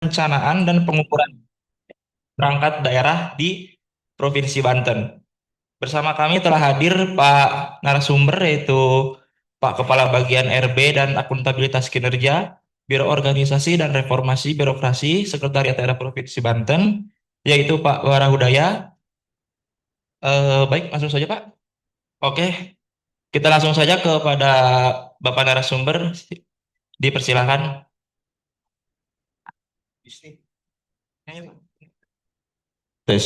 perencanaan dan pengukuran perangkat daerah di Provinsi Banten. Bersama kami telah hadir Pak narasumber yaitu Pak Kepala Bagian RB dan Akuntabilitas Kinerja, Biro Organisasi dan Reformasi Birokrasi Sekretariat Daerah Provinsi Banten, yaitu Pak Warahudaya. Baik, langsung saja Pak. Oke, kita langsung saja kepada Bapak narasumber. Dipersilakan. Tes.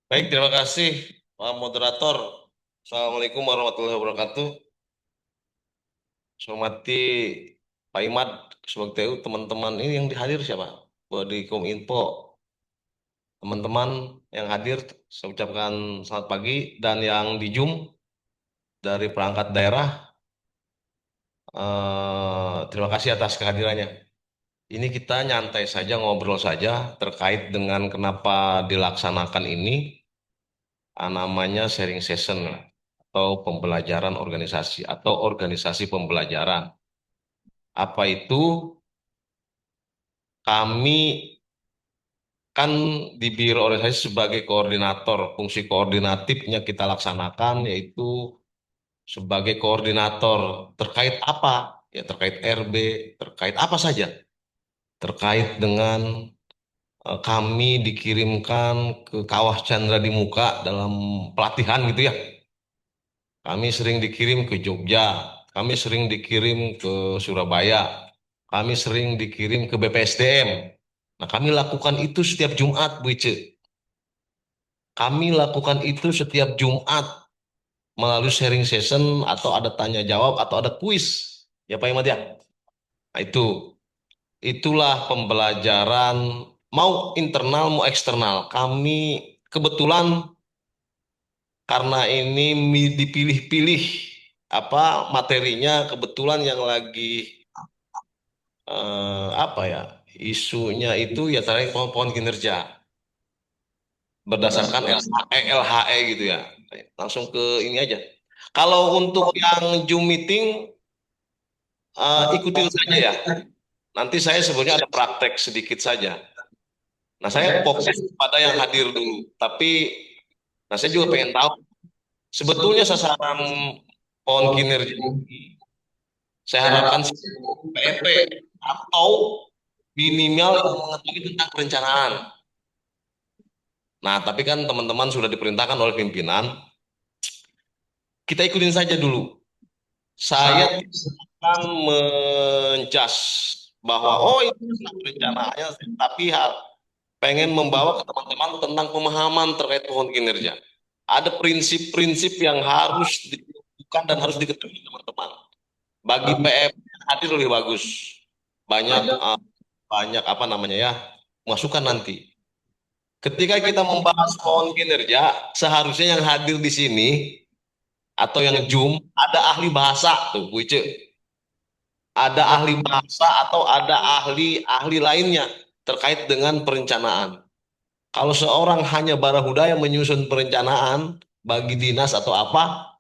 Baik, terima kasih Pak Moderator. Assalamualaikum warahmatullahi wabarakatuh. Saya hormati Pak Imad, sebagai TU, teman-teman ini yang dihadir siapa? Di Kominfo, teman-teman yang hadir, saya ucapkan selamat pagi dan yang di Zoom dari perangkat daerah, terima kasih atas kehadirannya. Ini kita nyantai saja, ngobrol saja terkait dengan kenapa dilaksanakan ini, namanya sharing session atau pembelajaran organisasi atau organisasi pembelajaran. Apa itu? Kami kan di Biro Organisasi sebagai koordinator, fungsi koordinatifnya kita laksanakan yaitu sebagai koordinator terkait apa? Ya terkait RB, terkait apa saja? Terkait dengan kami dikirimkan ke Kawah Chandra di Muka dalam pelatihan gitu ya. Kami sering dikirim ke Jogja, kami sering dikirim ke Surabaya, kami sering dikirim ke BPSDM. Nah, kami lakukan itu setiap Jumat, Bu Ice. Kami lakukan itu setiap Jumat melalui sharing session atau ada tanya jawab atau ada kuis. Ya Pak Imad ya. Nah, itulah pembelajaran mau internal mau eksternal. Kami kebetulan karena ini dipilih-pilih apa materinya kebetulan yang lagi apa ya isunya itu ya terkait pohon-pohon kinerja berdasarkan LHE gitu ya. Langsung ke ini aja. Kalau untuk yang Zoom meeting ikutin saja ya. Nanti saya sebenarnya ada praktek sedikit saja. Nah saya fokus pada yang hadir dulu. Tapi nah saya juga pengen tahu sebetulnya sasaran pohon kinerja ini saya harapkan PEP atau minimal yang mengetahui tentang perencanaan. Nah, tapi kan teman-teman sudah diperintahkan oleh pimpinan, kita ikutin saja dulu. Saya tidak akan menjas bahwa oh itu tentang perencanaannya, tapi hal pengen membawa ke teman-teman tentang pemahaman terkait pohon kinerja. Ada prinsip-prinsip yang harus dibutuhkan dan harus diketahui teman-teman. Bagi PM hadir lebih bagus. Banyak banyak apa namanya ya masukan nanti. Ketika kita membahas pohon kinerja, seharusnya yang hadir di sini atau yang Zoom ada ahli bahasa tuh, Bu Ice. Ada ahli bahasa atau ada ahli-ahli lainnya terkait dengan perencanaan. Kalau seorang hanya barahudaya menyusun perencanaan bagi dinas atau apa,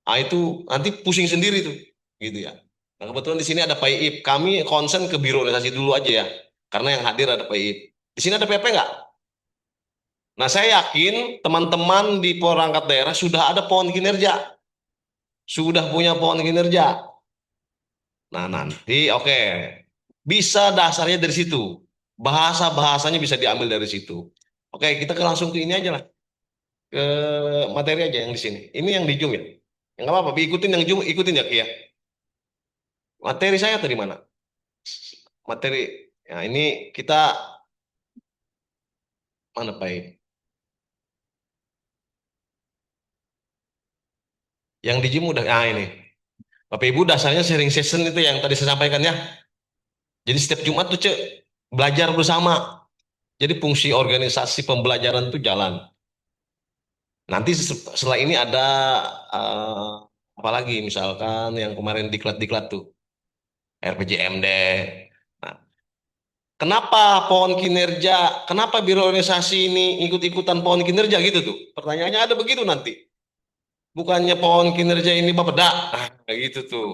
ah itu nanti pusing sendiri tuh, gitu ya. Nah, kebetulan di sini ada Pak Iip. Kami konsen ke biro organisasi dulu aja ya, karena yang hadir ada Pak Iip. Di sini ada PP nggak? Nah, saya yakin teman-teman di perangkat daerah sudah ada pohon kinerja, sudah punya pohon kinerja. Nah, nanti oke, bisa dasarnya dari situ. Bahasa-bahasanya bisa diambil dari situ. Oke, kita langsung ke ini aja lah, ke materi aja yang di sini. Ini yang di Zoom ya. Yang apa-apa, ikutin yang Zoom, ikutin ya Ki ya. Materi saya tadi mana? Materi. Nah, ini kita mana Pak? Yang di Zoom udah, ah ini. Bapak Ibu dasarnya sharing session itu yang tadi saya sampaikan ya. Jadi setiap Jumat tuh Cek, belajar bersama. Jadi fungsi organisasi pembelajaran itu jalan. Nanti setelah ini ada eh, apa lagi misalkan yang kemarin diklat-diklat tuh RPJMD. Nah, kenapa pohon kinerja? Kenapa biro organisasi ini ikut-ikutan pohon kinerja gitu tuh? Pertanyaannya ada begitu nanti. Bukannya pohon kinerja ini Bapeda. Nah, kayak gitu tuh.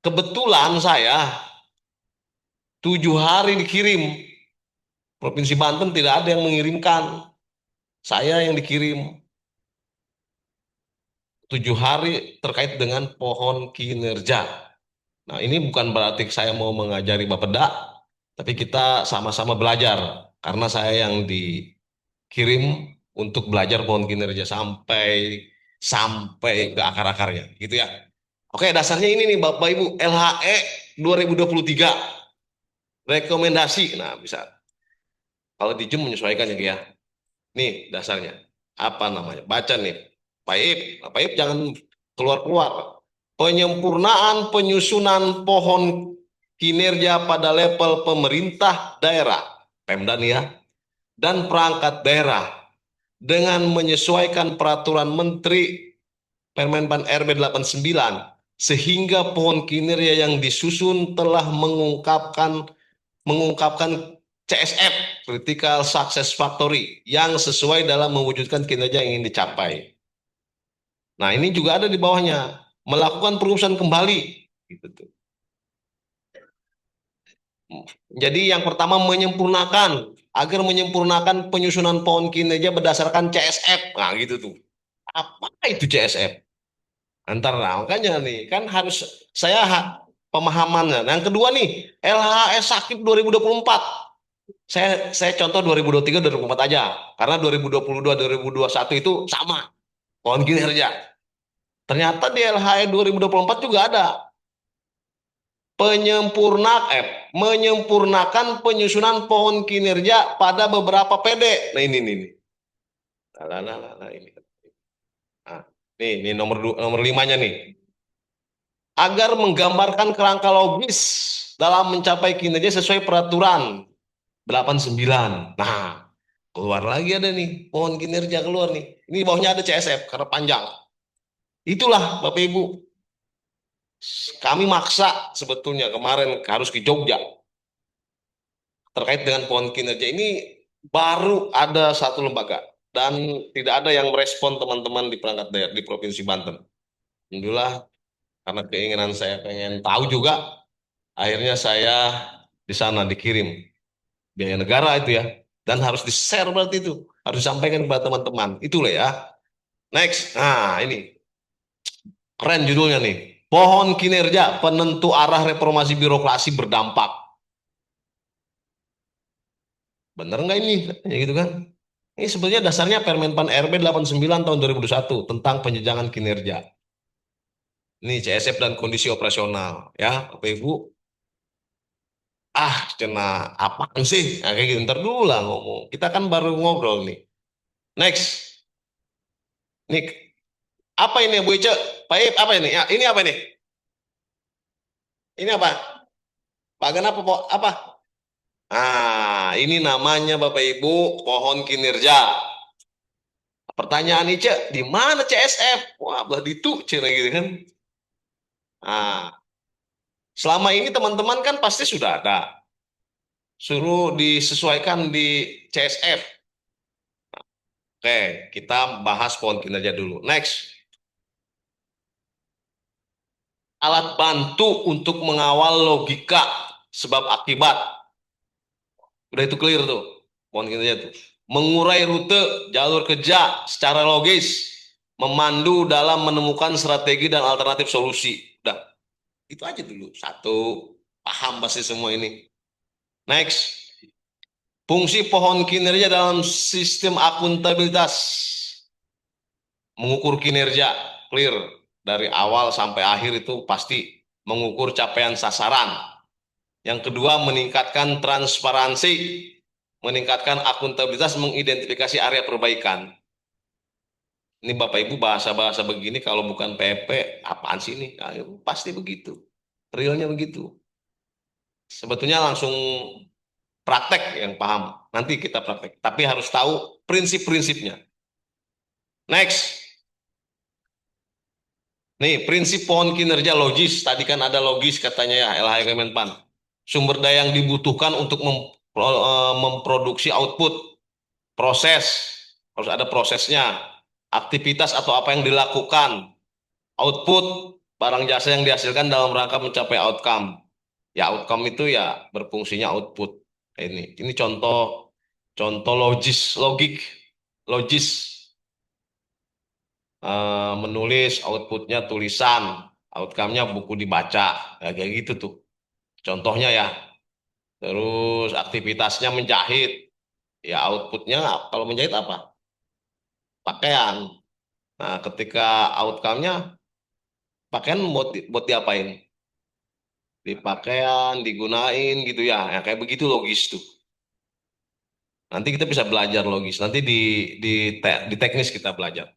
Kebetulan saya 7 hari dikirim. Provinsi Banten tidak ada yang mengirimkan. Saya yang dikirim. 7 hari terkait dengan pohon kinerja. Nah, ini bukan berarti saya mau mengajari Bapeda, tapi kita sama-sama belajar. Karena saya yang dikirim untuk belajar pohon kinerja sampai sampai ke akar-akarnya, gitu ya. Oke, dasarnya ini nih Bapak Ibu, LHE 2023. Rekomendasi. Nah, bisa kalau di Zoom menyesuaikan ya. Nih dasarnya. Apa namanya? Baca nih. Pak Ip jangan keluar-keluar. Penyempurnaan penyusunan pohon kinerja pada level pemerintah daerah, Pemda nih ya, dan perangkat daerah dengan menyesuaikan peraturan Menteri Permenpan RB 89 sehingga pohon kinerja yang disusun telah mengungkapkan CSF Critical Success Factory yang sesuai dalam mewujudkan kinerja yang ingin dicapai. Nah, ini juga ada di bawahnya melakukan perusahaan kembali gitu tuh. Jadi yang pertama menyempurnakan agar menyempurnakan penyusunan pohon kinerja berdasarkan CSF. Nah, gitu tuh. Apa itu CSF? Antar makanya nih kan harus saya pemahamannya. Nah, yang kedua nih LHS Sakit 2024. Saya contoh 2023 2024 aja. Karena 2022 2021 itu sama pohon kinerja. Ternyata di LHE 2024 juga ada menyempurnakan penyusunan pohon kinerja pada beberapa PD. Nah, ini nih. Nah, ini. Nah, ini nomor 5-nya nih. Agar menggambarkan kerangka logis dalam mencapai kinerja sesuai peraturan 89. Nah, keluar lagi ada nih, pohon kinerja keluar nih. Ini bawahnya ada CSF karena panjang. Itulah Bapak Ibu, kami maksa sebetulnya kemarin harus ke Jogja terkait dengan pohon kinerja ini baru ada satu lembaga dan tidak ada yang merespon teman-teman di perangkat daerah di Provinsi Banten. Alhamdulillah karena keinginan saya pengen tahu juga, akhirnya saya di sana dikirim biaya negara itu ya dan harus di-share berarti itu harus disampaikan kepada teman-teman. Itulah ya. Next. Nah, ini keren judulnya nih. Pohon kinerja penentu arah reformasi birokrasi berdampak. Bener nggak ini? Ya gitu kan? Ini sebenarnya dasarnya Permenpan RB 89 tahun 2021 tentang penjenjangan kinerja. Ini CSF dan kondisi operasional ya, Bapak Ibu. Ah, cina apaan sih? Nah, kayak gitu ntar dulu lah ngomong. Kita kan baru ngobrol nih. Next. Nih, apa ini Bu Ice? Pak Ip, apa ini? Ya, ini apa nih? Ini apa? Bagan apa, Pak? Apa? Ah, ini namanya Bapak Ibu pohon kinerja. Pertanyaan Ice, di mana CSF? Wah, belah ditu, cina gitu kan. Nah, selama ini teman-teman kan pasti sudah ada. Suruh disesuaikan di CSF. Oke, kita bahas pohon kinerja dulu. Next. Alat bantu untuk mengawal logika sebab akibat. Udah itu clear tuh. Pohon kinerja tuh. Mengurai rute jalur kerja secara logis. Memandu dalam menemukan strategi dan alternatif solusi. Udah, itu aja dulu. Satu, paham pasti semua ini. Next. Fungsi pohon kinerja dalam sistem akuntabilitas. Mengukur kinerja, clear. Dari awal sampai akhir itu pasti mengukur capaian sasaran. Yang kedua, meningkatkan transparansi, meningkatkan akuntabilitas, mengidentifikasi area perbaikan. Ini Bapak Ibu bahasa-bahasa begini kalau bukan PP, apaan sih ini? Nah, pasti begitu. Realnya begitu. Sebetulnya langsung praktek yang paham. Nanti kita praktek. Tapi harus tahu prinsip-prinsipnya. Next. Nih, prinsip pohon kinerja logis. Tadi kan ada logis katanya ya, LHI Kemenpan. Sumber daya yang dibutuhkan untuk memproduksi output, proses, harus ada prosesnya, aktivitas atau apa yang dilakukan, output, barang jasa yang dihasilkan dalam rangka mencapai outcome. Ya outcome itu ya berfungsinya output. Ini contoh contoh logis. Menulis outputnya tulisan, outcome-nya buku dibaca, ya, kayak gitu tuh. Contohnya ya. Terus aktivitasnya menjahit, ya outputnya kalau menjahit apa? Pakaian. Nah, ketika outcome-nya pakaian buat diapain? Di pakaian, digunain gitu ya. Ya kayak begitu logis tuh. Nanti kita bisa belajar logis. Nanti di teknis kita belajar.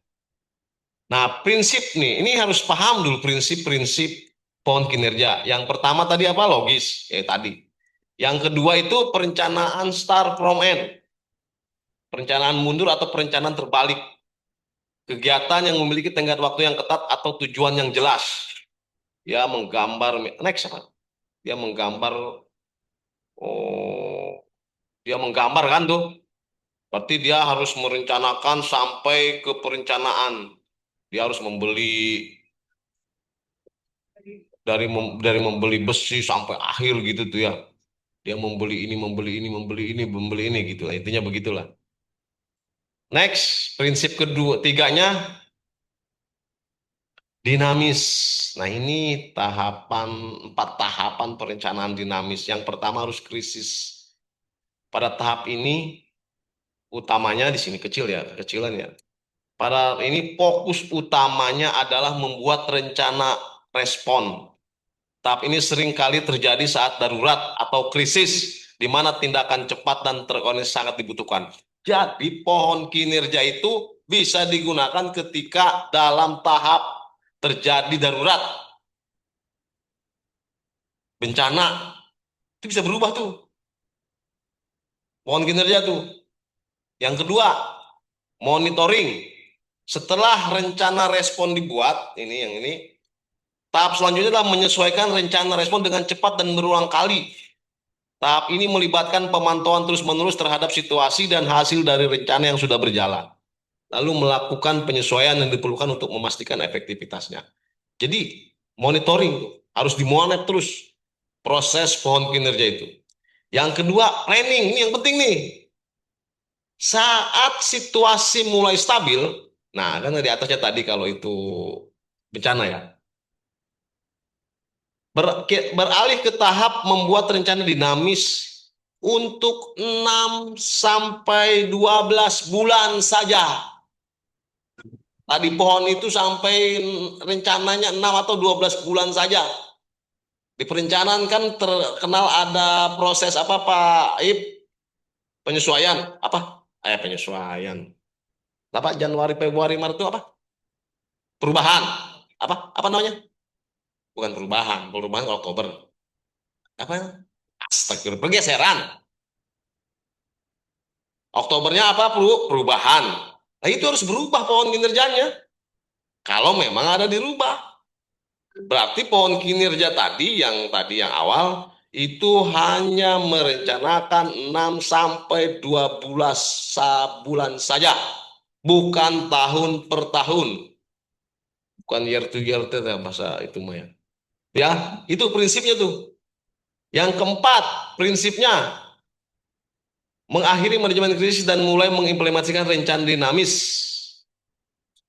Nah, prinsip nih, ini harus paham dulu prinsip-prinsip pohon kinerja. Yang pertama tadi apa? Logis, tadi. Yang kedua itu perencanaan start from end, perencanaan mundur atau perencanaan terbalik. Kegiatan yang memiliki tenggat waktu yang ketat atau tujuan yang jelas. Dia menggambar, next apa? Dia menggambar, oh, dia menggambar kan tuh. Berarti dia harus merencanakan sampai ke perencanaan. Dia harus membeli dari membeli besi sampai akhir gitu tuh ya. Dia membeli ini gitu lah. Intinya begitulah. Next, prinsip kedua, tiganya dinamis. Nah, ini empat tahapan perencanaan dinamis. Yang pertama harus krisis. Pada tahap ini, utamanya di sini kecil ya, kecilan ya. Pada ini fokus utamanya adalah membuat rencana respon. Tahap ini sering kali terjadi saat darurat atau krisis, di mana tindakan cepat dan terkoordinasi sangat dibutuhkan. Jadi pohon kinerja itu bisa digunakan ketika dalam tahap terjadi darurat, bencana, itu bisa berubah tuh, pohon kinerja tuh. Yang kedua, monitoring. Setelah rencana respon dibuat, ini yang ini, tahap selanjutnya adalah menyesuaikan rencana respon dengan cepat dan berulang kali. Tahap ini melibatkan pemantauan terus-menerus terhadap situasi dan hasil dari rencana yang sudah berjalan. Lalu melakukan penyesuaian yang diperlukan untuk memastikan efektivitasnya. Jadi monitoring harus dimonitor terus proses pohon kinerja itu. Yang kedua, planning. Ini yang penting nih. Saat situasi mulai stabil, nah kan di atasnya tadi kalau itu bencana ya. Beralih ke tahap membuat rencana dinamis untuk 6 sampai 12 bulan saja. Tadi pohon itu sampai rencananya 6 atau 12 bulan saja. Di perencanaan kan terkenal ada proses apa Pak Ip? Penyesuaian apa? Penyesuaian. Apa Januari, Februari, Maret itu apa? Perubahan. Apa namanya? Bukan perubahan, perubahan Oktober. Apa? Astagfirullah, pergeseran. Oktobernya apa? Perubahan. Nah, itu harus berubah pohon kinerjanya. Kalau memang ada dirubah. Berarti pohon kinerja tadi yang awal itu hanya merencanakan 6 sampai 12 bulan saja. Bukan tahun per tahun. Bukan year to year itu bahasa itu mah ya. Ya, itu prinsipnya tuh. Yang keempat, prinsipnya mengakhiri manajemen krisis dan mulai mengimplementasikan rencana dinamis.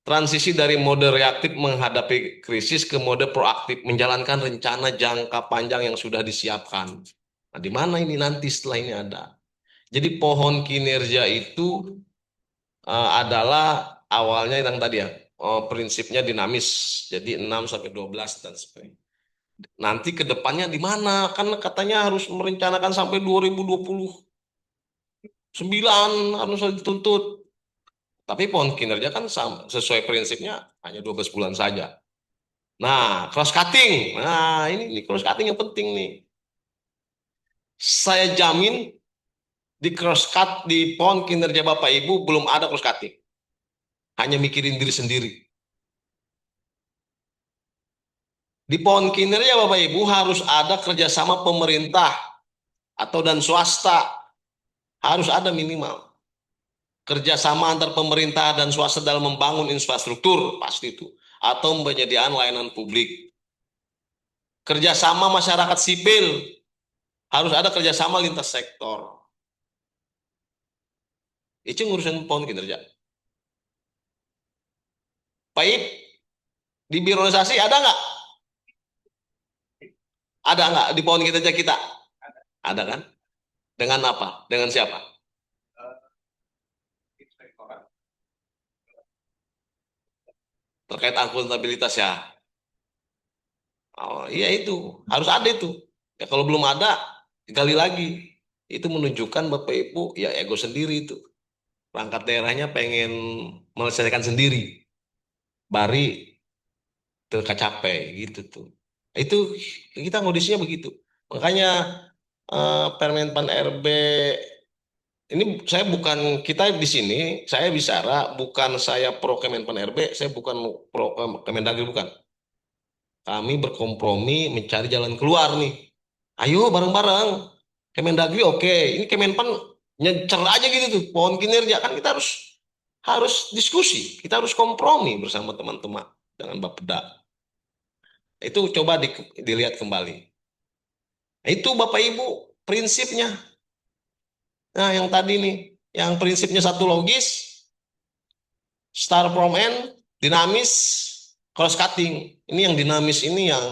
Transisi dari mode reaktif menghadapi krisis ke mode proaktif, menjalankan rencana jangka panjang yang sudah disiapkan. Nah, di mana ini nanti setelah ini ada. Jadi pohon kinerja itu adalah awalnya yang tadi ya, prinsipnya dinamis. Jadi 6 sampai 12 dan sebagainya. Nanti ke depannya di mana? Kan katanya harus merencanakan sampai 2029 harus dituntut. Tapi pohon kinerja kan sesuai prinsipnya hanya 12 bulan saja. Nah, cross cutting. Nah, ini cross cutting yang penting nih. Saya jamin di cross cut di pohon kinerja Bapak Ibu belum ada cross cutting. Hanya mikirin diri sendiri. Di pohon kinerja Bapak Ibu harus ada kerjasama pemerintah atau dan swasta. Harus ada minimal. Kerjasama antar pemerintah dan swasta dalam membangun infrastruktur, pasti itu. Atau penyediaan layanan publik. Kerjasama masyarakat sipil Harus ada kerjasama lintas sektor. Itu ngurusin pohon kinerja. Baik, di birokrasi ada nggak? Ada nggak di pohon kinerja kita? Ada kan? Dengan apa? Dengan siapa? Terkait akuntabilitas ya. Oh, iya itu harus ada itu. Ya kalau belum ada, gali lagi. Itu menunjukkan Bapak Ibu ya ego sendiri itu. Perangkat daerahnya pengen menyelesaikan sendiri. Bari tercapai gitu tuh. Itu kita ngondisinya begitu. Makanya Permenpan RB ini saya bukan kita di sini saya bicara bukan saya pro Kemenpan RB, saya bukan pro Kemendagri bukan. Kami berkompromi mencari jalan keluar nih. Ayo bareng-bareng. Kemendagri oke. Ini Kemenpan nyecer aja gitu tuh. Pohon kinerja kan kita harus harus diskusi. Kita harus kompromi bersama teman-teman dengan Bapeda. Itu coba dilihat kembali. Nah, itu Bapak Ibu prinsipnya. Nah, yang tadi nih, yang prinsipnya satu logis, start from end, dinamis, cross cutting. Ini yang dinamis ini yang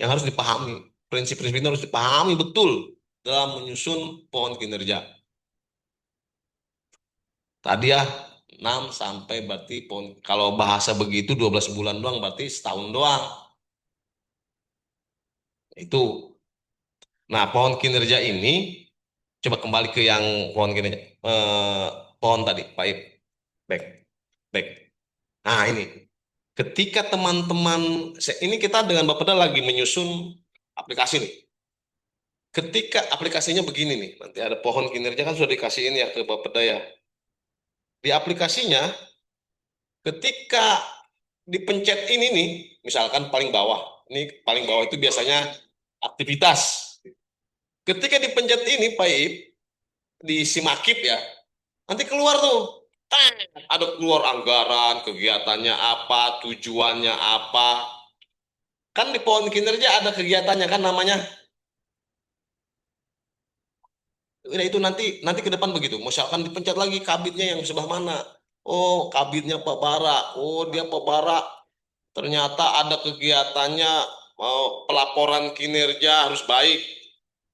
harus dipahami. Prinsip-prinsip ini harus dipahami betul dalam menyusun pohon kinerja. Tadi ya 6 sampai berarti pohon kalau bahasa begitu 12 bulan doang berarti setahun doang. Itu. Nah, pohon kinerja ini coba kembali ke yang pohon kinerja. Eh, pohon tadi, baik, baik, baik. Nah, ini ketika teman-teman ini kita dengan Bapeda lagi menyusun aplikasi nih. Ketika aplikasinya begini nih, nanti ada pohon kinerja kan sudah dikasihin ya ke Bapeda ya. Di aplikasinya, ketika dipencet ini nih, misalkan paling bawah, ini paling bawah itu biasanya aktivitas. Ketika dipencet ini, Pak Ip, di Simakip ya, nanti keluar tuh, ada keluar anggaran, kegiatannya apa, tujuannya apa. Kan di pohon kinerja ada kegiatannya kan namanya. Udah itu nanti nanti ke depan begitu. Misalkan dipencet lagi kabitnya yang sebelah mana. Oh, kabitnya Pak Bara. Oh, dia Pak Bara. Ternyata ada kegiatannya pelaporan kinerja harus baik.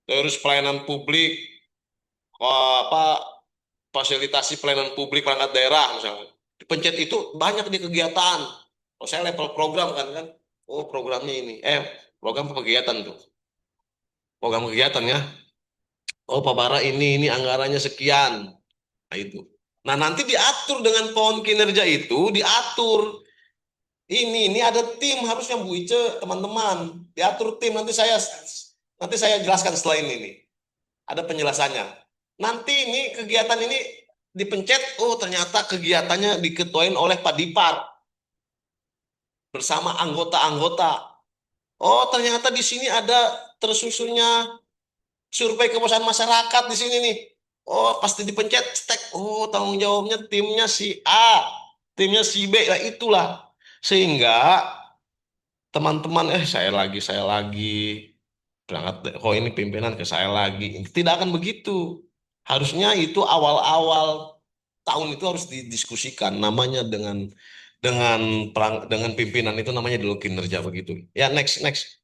Terus pelayanan publik, apa fasilitasi pelayanan publik perangkat daerah misalnya. Dipencet itu banyak di kegiatan. Oh, saya level program kan. Oh, programnya ini. Program kegiatan tuh. Program kegiatan ya. Oh, Pak Bara ini anggarannya sekian. Nah, itu. Nah, nanti diatur dengan pohon kinerja itu, diatur. Ini ada tim harusnya Bu Ice, teman-teman. Diatur tim nanti saya jelaskan setelah ini nih. Ada penjelasannya. Nanti ini kegiatan ini dipencet, oh ternyata kegiatannya diketuain oleh Pak Dipar bersama anggota-anggota. Oh, ternyata di sini ada tersusunnya survei kepuasan masyarakat di sini nih. Oh, pasti dipencet stek. Oh, tanggung jawabnya timnya si A, timnya si B. Nah, itulah. Sehingga teman-teman, saya lagi. Berangkat, kok ini pimpinan ke saya lagi. Tidak akan begitu. Harusnya itu awal-awal tahun itu harus didiskusikan. Namanya dengan pimpinan itu namanya dulu kinerja begitu. Ya, next, next.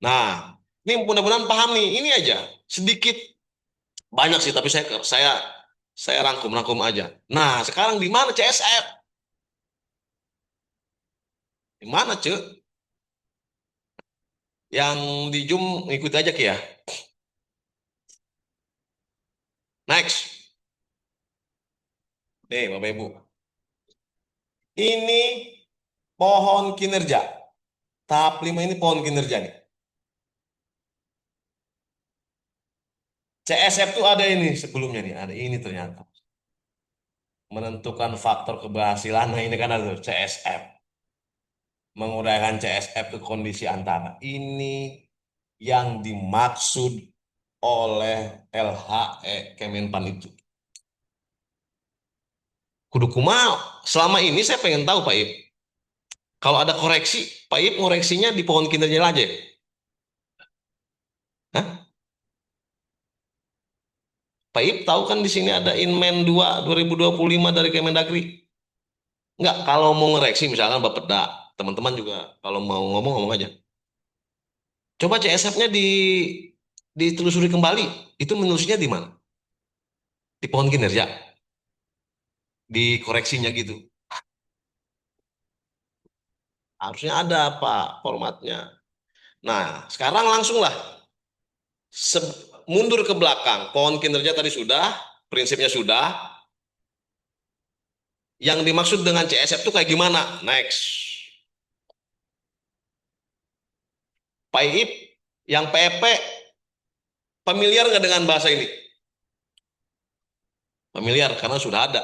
Nah, ini mudah-mudahan paham nih. Ini aja sedikit banyak sih, tapi saya rangkum-rangkum aja. Nah, sekarang di mana CSF? Di mana, Cek? Yang di Zoom ngikut aja Ki ya. Next. Nih, Bapak Ibu. Ini pohon kinerja. Tahap 5 ini pohon kinerja nih. CSF tuh ada ini sebelumnya nih, ada ini ternyata. Menentukan faktor keberhasilan, nah ini kan ada tuh, CSF. Menguraikan CSF ke kondisi antara. Ini yang dimaksud oleh LHE Kemenpan itu. Kudu kumaha, selama ini saya pengen tahu Pak Ip. Kalau ada koreksi, Pak Ip ngoreksinya di pohon kinerja aja. Hah? Pak Ip tahu kan di sini ada Inmen 2 2025 dari Kemendagri? Enggak, kalau mau ngoreksi misalkan Bapeda, teman-teman juga kalau mau ngomong ngomong aja. Coba CSF-nya ditelusuri kembali. Itu menelusurinya di mana? Di pohon kinerja. Dikoreksinya gitu. Harusnya ada Pak formatnya. Nah, sekarang langsunglah mundur ke belakang. Pohon kinerja tadi sudah, prinsipnya sudah. Yang dimaksud dengan CSF itu kayak gimana? Next. Pak Ip, yang PEP, familiar nggak dengan bahasa ini? Familiar, karena sudah ada.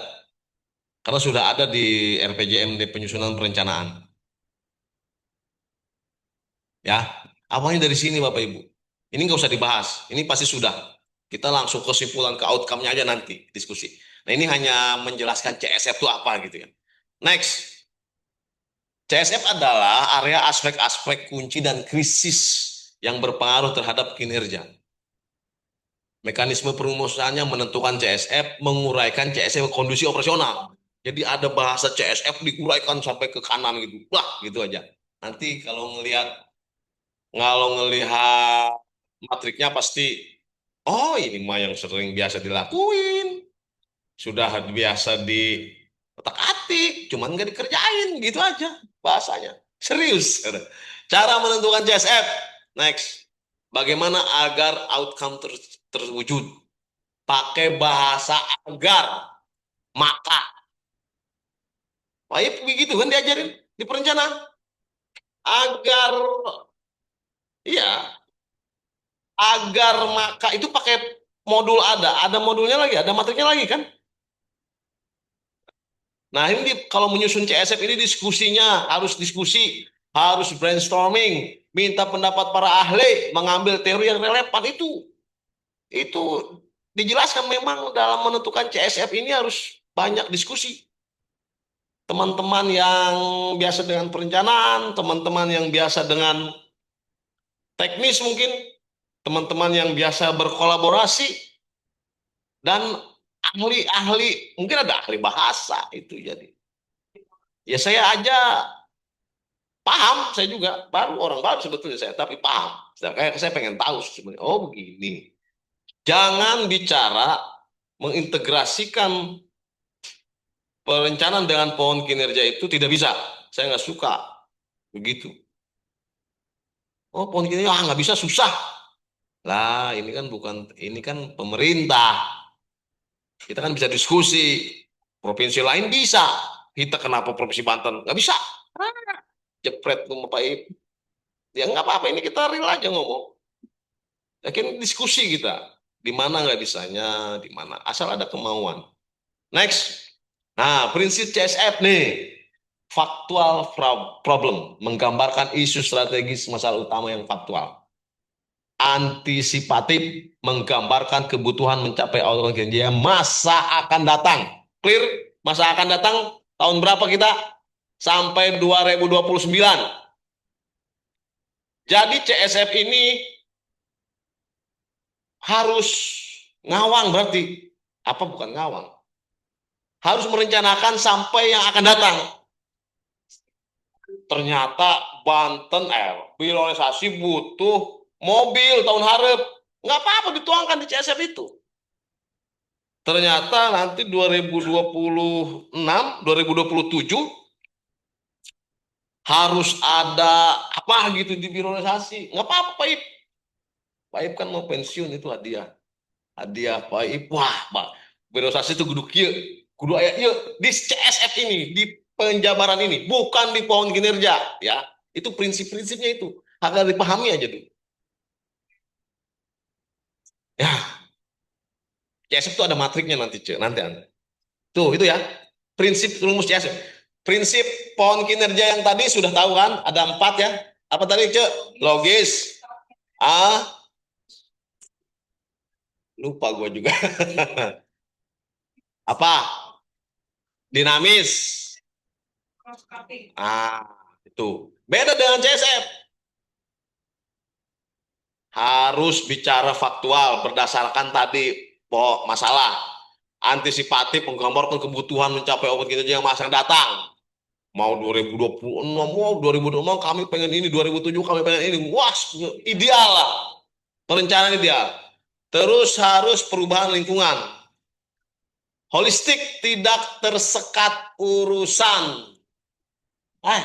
Karena sudah ada di RPJMD penyusunan perencanaan. Ya, awalnya dari sini Bapak Ibu. Ini nggak usah dibahas. Ini pasti sudah. Kita langsung kesimpulan ke outcome-nya aja nanti diskusi. Nah ini hanya menjelaskan CSF itu apa gitu ya. Next, CSF adalah area aspek-aspek kunci dan krisis yang berpengaruh terhadap kinerja. Mekanisme perumusannya menentukan CSF, menguraikan CSF ke kondisi operasional. Jadi ada bahasa CSF diuraikan sampai ke kanan gitu. Wah, gitu aja. Nanti kalau ngelihat matriknya pasti, oh ini mah yang sering biasa dilakuin. Sudah biasa di otak-atik, cuman nggak dikerjain gitu aja bahasanya. Serius. Cara menentukan CSF. Next. Bagaimana agar outcome terwujud? Pakai bahasa agar, maka. Wah, begitu kan diajarin di perencanaan. Agar, iya, agar maka itu pakai modul ada modulnya lagi, ada matriknya lagi kan? Nah, ini kalau menyusun CSF ini diskusinya harus diskusi, harus brainstorming, minta pendapat para ahli, mengambil teori yang relevan itu dijelaskan memang dalam menentukan CSF ini harus banyak diskusi. Teman-teman yang biasa dengan perencanaan, teman-teman yang biasa dengan teknis mungkin, teman-teman yang biasa berkolaborasi, dan ahli-ahli, mungkin ada ahli bahasa itu jadi. Ya saya aja paham, saya juga baru orang baru sebetulnya saya, tapi paham. Kayak saya pengen tahu sebenarnya. Oh begini. Jangan bicara mengintegrasikan perencanaan dengan pohon kinerja itu tidak bisa. Saya nggak suka begitu. Oh pohon kinerja nggak bisa susah. Lah ini kan bukan ini kan pemerintah. Kita kan bisa diskusi. Provinsi lain bisa. Kita kenapa provinsi Banten nggak bisa? Jepret tuh Pak Ip. Ya nggak apa-apa. Ini kita real aja ngomong. Yakin diskusi kita. Di mana nggak bisanya, di mana. Asal ada kemauan. Next. Nah, prinsip CSF nih. Faktual problem. Menggambarkan isu strategis masalah utama yang faktual. Antisipatif. Menggambarkan kebutuhan mencapai outcome kinerja masa akan datang. Clear? Masa akan datang tahun berapa kita? Sampai 2029. Jadi CSF ini harus ngawang berarti. Apa bukan ngawang? Harus merencanakan sampai yang akan datang. Ternyata Banten biorisasi butuh mobil tahun harap. Nggak apa-apa dituangkan di CSF itu. Ternyata nanti 2026, 2027 harus ada apa gitu di biorisasi. Nggak apa-apa Pak Ip. Pak Ip kan mau pensiun itu hadiah. Hadiah Pak Ip. Wah, Pak. Biorisasi itu kudu kieu, kudu aya ieu di CSF ini, di penjabaran ini, bukan di pohon kinerja, ya. Itu prinsip-prinsipnya itu. Agar dipahami aja dulu. Ya, CSF itu ada matriknya nanti, Ce. Nanti Anda. Tuh, itu ya. Prinsip rumus CSF. Prinsip pohon kinerja yang tadi sudah tahu kan? Ada 4 ya. Apa tadi, Ce? Logis. Ah, lupa gue juga. Apa? Dinamis. Ah, itu. Beda dengan CSF. Harus bicara faktual berdasarkan tadi masalah. Antisipatif menggambarkan kebutuhan mencapai obat kinerja yang masa datang. Mau 2026, mau 2026 kami pengen ini, 2007 kami pengen ini. Wah, ideal lah. Perencanaan ideal. Terus harus perubahan lingkungan. Holistik, tidak tersekat urusan. Eh,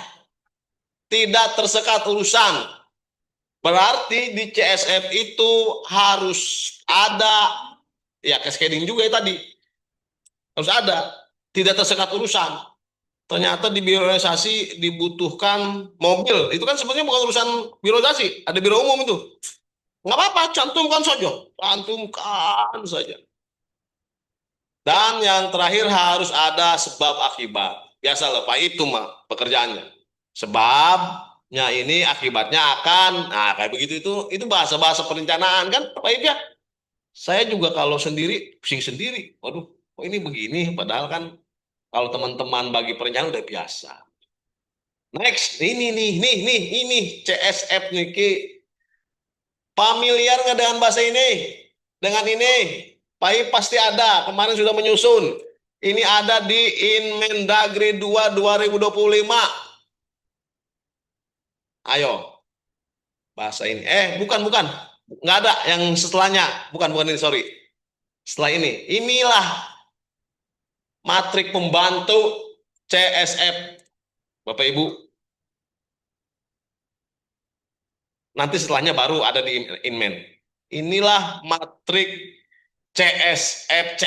tidak tersekat urusan. Berarti di CSF itu harus ada, ya cascading juga ya tadi. Harus ada. Tidak tersekat urusan. Ternyata di birokrasi dibutuhkan mobil. Itu kan sebenarnya bukan urusan birokrasi. Ada biro umum itu. Nggak apa-apa, cantumkan saja. Cantumkan saja. Dan yang terakhir harus ada sebab akibat. Biasa lah, Pak, itu mah pekerjaannya. Sebabnya ini akibatnya akan, nah kayak begitu itu bahasa-bahasa perencanaan kan, Pak Ip ya. Saya juga kalau sendiri, pusing sendiri. Waduh, kok ini begini? Padahal kan kalau teman-teman bagi perencanaan udah biasa. Next, ini CSF nih, Ki. Familiar nggak dengan bahasa ini? Dengan ini, Pai pasti ada. Kemarin sudah menyusun. Ini ada di Inmendagri 2 2025. Ayo, bahasa ini. Bukan. Nggak ada yang setelahnya. Bukan ini, sorry. Setelah ini. Inilah matrik pembantu CSF. Bapak Ibu. Nanti setelahnya baru ada di Inmen. Inilah matrik CSF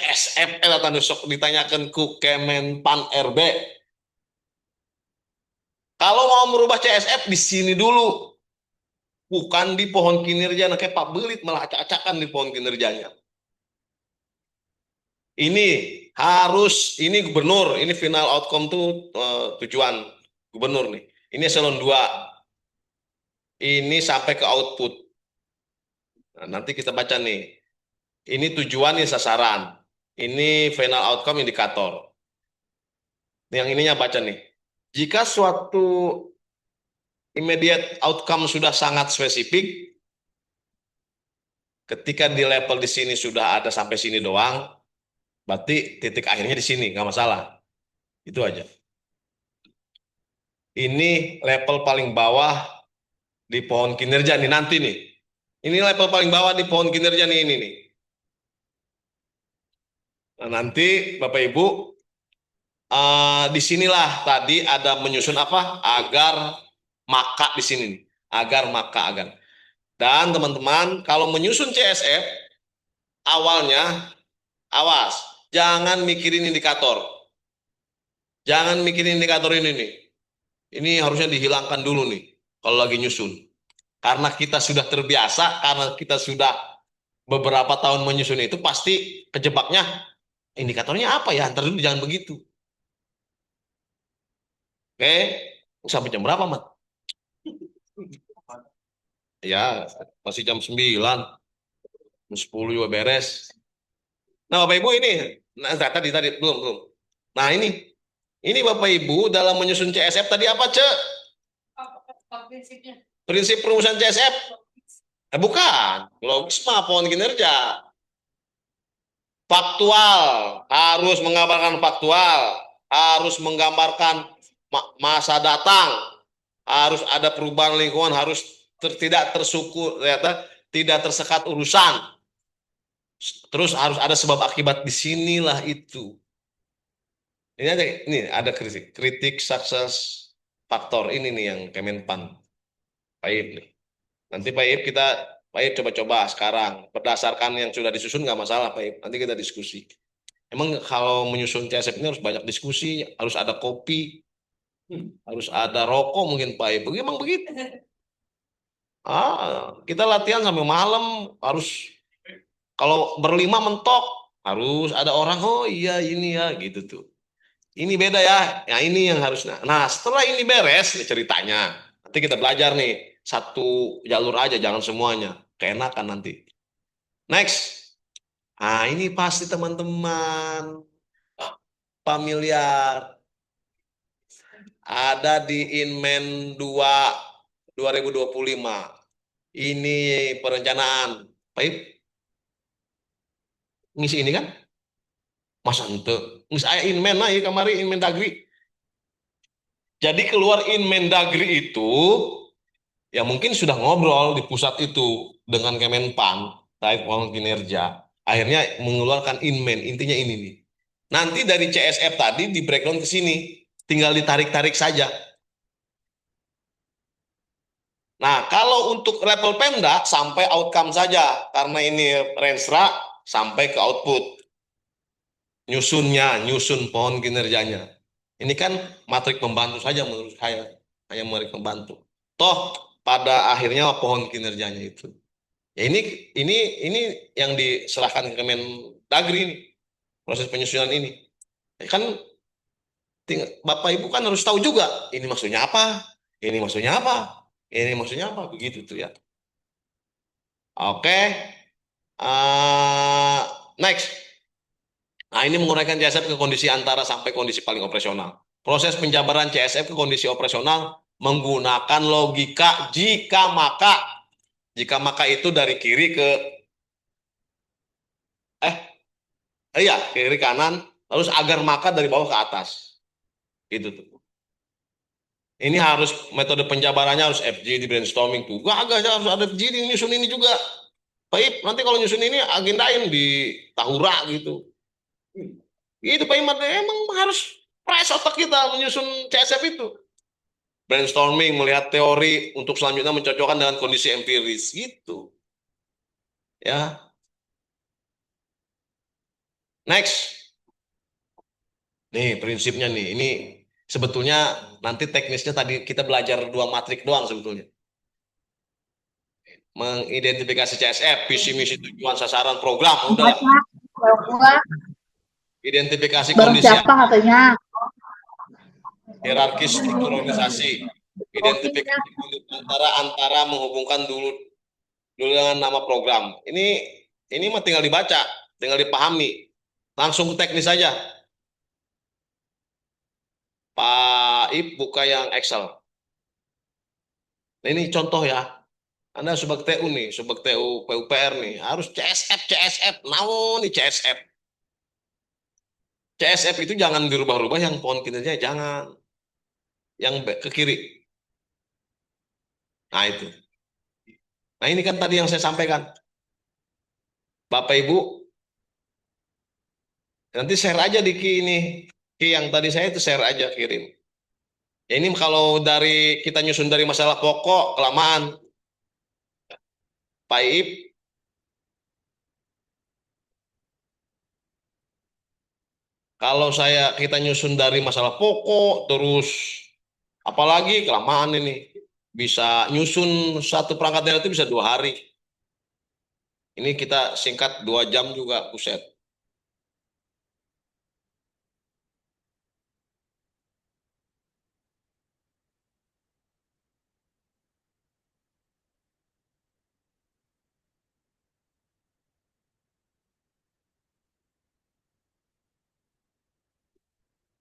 tanda sok ditanyakan ku Kemenpan RB. Kalau mau merubah CSF di sini dulu, bukan di pohon kinerja. Nah, kayak Pak Belit malah acak-acakan di pohon kinerjanya. Ini harus, ini gubernur, ini final outcome tuh tujuan gubernur nih. Ini eselon 2. Ini sampai ke output. Nah, nanti kita baca nih. Ini tujuan, ini sasaran. Ini final outcome indikator. Yang ininya baca nih. Jika suatu immediate outcome sudah sangat spesifik, ketika di level di sini sudah ada sampai sini doang, berarti titik akhirnya di sini, nggak masalah. Itu aja. Ini level paling bawah di pohon kinerja nih nanti nih. Ini level paling bawah di pohon kinerja nih ini nih. Nah, nanti Bapak Ibu, disinilah tadi ada menyusun apa? Agar maka di sini nih. Agar. Dan teman-teman, kalau menyusun CSF, awalnya, awas, jangan mikirin indikator. Jangan mikirin indikator ini nih. Ini harusnya dihilangkan dulu nih, kalau lagi nyusun. Karena kita sudah terbiasa, karena kita sudah beberapa tahun menyusun itu, pasti kejebaknya, indikatornya apa ya? Ntar dulu jangan begitu. Oke, sampai jam berapa, Mat? Ya, masih jam 9, jam 10 juga beres. Nah, Bapak Ibu ini, nah, tadi belum. Nah, ini Bapak Ibu dalam menyusun CSF tadi apa, Cek? Prinsip perumusan CSF? Bukan, logisma pohon kinerja. Faktual, harus menggambarkan faktual, harus menggambarkan masa datang, harus ada perubahan lingkungan, harus tidak tersuku, tidak tersekat urusan. Terus harus ada sebab akibat di sinilah itu. Ini ada kritik sukses faktor ini nih yang Kemenpan. Pak Ip nih. Nanti Pak Ip coba-coba sekarang berdasarkan yang sudah disusun nggak masalah Pak Ip. Nanti kita diskusi. Emang kalau menyusun CSF ini harus banyak diskusi, harus ada kopi, harus ada rokok mungkin Pak Ip. Emang begitu. Kita latihan sampai malam harus kalau berlima mentok harus ada orang oh iya ini ya gitu tuh. Ini beda ya. Ya ini yang harusnya. Nah, setelah ini beres nih ceritanya. Nanti kita belajar nih satu jalur aja jangan semuanya. Keenakan nanti. Next. Nah, ini pasti teman-teman familiar. Ada di Inmen 2 2025. Ini perencanaan. Baik. ngisi ini kan? Masa ente, nggak saya Inmen lah ya kamari Inmen Dagri. Jadi keluar Inmen Dagri itu, ya mungkin sudah ngobrol di pusat itu dengan Kemenpan terkait uang kinerja. Akhirnya mengeluarkan Inmen, intinya ini nih. Nanti dari CSF tadi di breakdown ke sini, tinggal ditarik-tarik saja. Nah, kalau untuk level Pemda sampai outcome saja, karena ini Renstra sampai ke output. Nyusun pohon kinerjanya. Ini kan matrik pembantu saja menurut saya, hanya matrik pembantu. Toh pada akhirnya pohon kinerjanya itu. Ya ini yang diserahkan ke Kemendagri ini, proses penyusunan ini. Ya kan Bapak Ibu kan harus tahu juga ini maksudnya apa, ini maksudnya apa, ini maksudnya apa, begitu tuh ya. Oke, next. Nah, ini menguraikan CSF ke kondisi antara sampai kondisi paling operasional. Proses penjabaran CSF ke kondisi operasional menggunakan logika jika maka. Jika maka itu dari kiri ke eh iya, kiri kanan, terus agar maka dari bawah ke atas. Gitu tuh. Ini harus metode penjabarannya harus FG di brainstorming tuh. Gak agak harus ada FG di nyusun ini juga. Baik, nanti kalau nyusun ini agendain di Tahura gitu. Itu Pak Iman emang harus fresh otak kita menyusun CSF itu. Brainstorming, melihat teori untuk selanjutnya mencocokkan dengan kondisi empiris gitu. Ya. Next. Nih prinsipnya nih. Ini sebetulnya nanti teknisnya tadi kita belajar dua matrik doang sebetulnya. Mengidentifikasi CSF, visi misi tujuan sasaran program, udahlah. Identifikasi Baru kondisi siapa katanya? hierarkis strukturalisasi. Identifikasi kondisi antara antara menghubungkan dulu dulu dengan nama program. Ini mah tinggal dibaca, tinggal dipahami. Langsung ke teknis saja. Pak Ip buka yang Excel. Nah, ini contoh ya. Anda subak TU nih, subak TU PUPR nih, harus CSF. Namun nih CSF. CSF itu jangan dirubah-rubah yang pohon kinerja jangan. Yang ke kiri. Nah itu. Nah ini kan tadi yang saya sampaikan. Bapak Ibu, nanti share aja di Ki ini. Ki yang tadi saya itu share aja kirim. Ya ini kalau dari kita nyusun dari masalah pokok kelamaan. Pak Ip, kalau kita nyusun dari masalah pokok terus apalagi kelamaan ini bisa nyusun satu perangkat daerah itu bisa 2 hari. Ini kita singkat 2 jam juga, buset.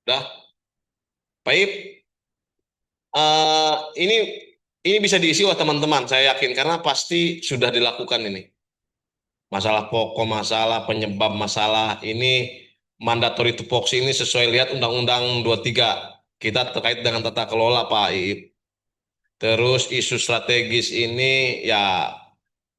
Dah, Pak Ip, ini bisa diisi oleh teman-teman, saya yakin karena pasti sudah dilakukan ini. Masalah pokok, masalah penyebab masalah ini mandatory tupoksi ini sesuai lihat Undang-Undang 23. Kita terkait dengan tata kelola Pak Iip. Terus isu strategis ini ya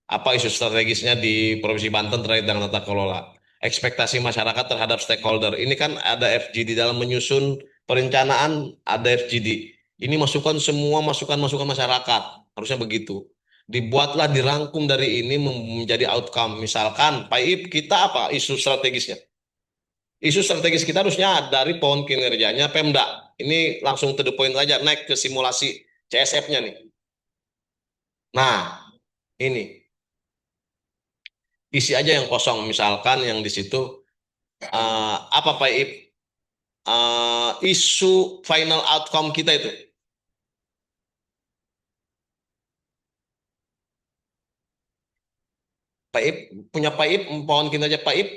apa isu strategisnya di Provinsi Banten terkait dengan tata kelola. Ekspektasi masyarakat terhadap stakeholder. Ini kan ada FGD dalam menyusun perencanaan, ada FGD. Ini masukan semua masukan-masukan masyarakat. Harusnya begitu. Dibuatlah dirangkum dari ini menjadi outcome. Misalkan, Pak Ip, kita apa isu strategisnya? Isu strategis kita harusnya dari pohon kinerjanya Pemda. Ini langsung to the point aja, naik ke simulasi CSF-nya nih. Nah, ini isi aja yang kosong. Misalkan yang di situ apa Pak Ip? Isu final outcome kita itu. Pak Ip, punya Pak Ip, pohon kinerja Pak Ip,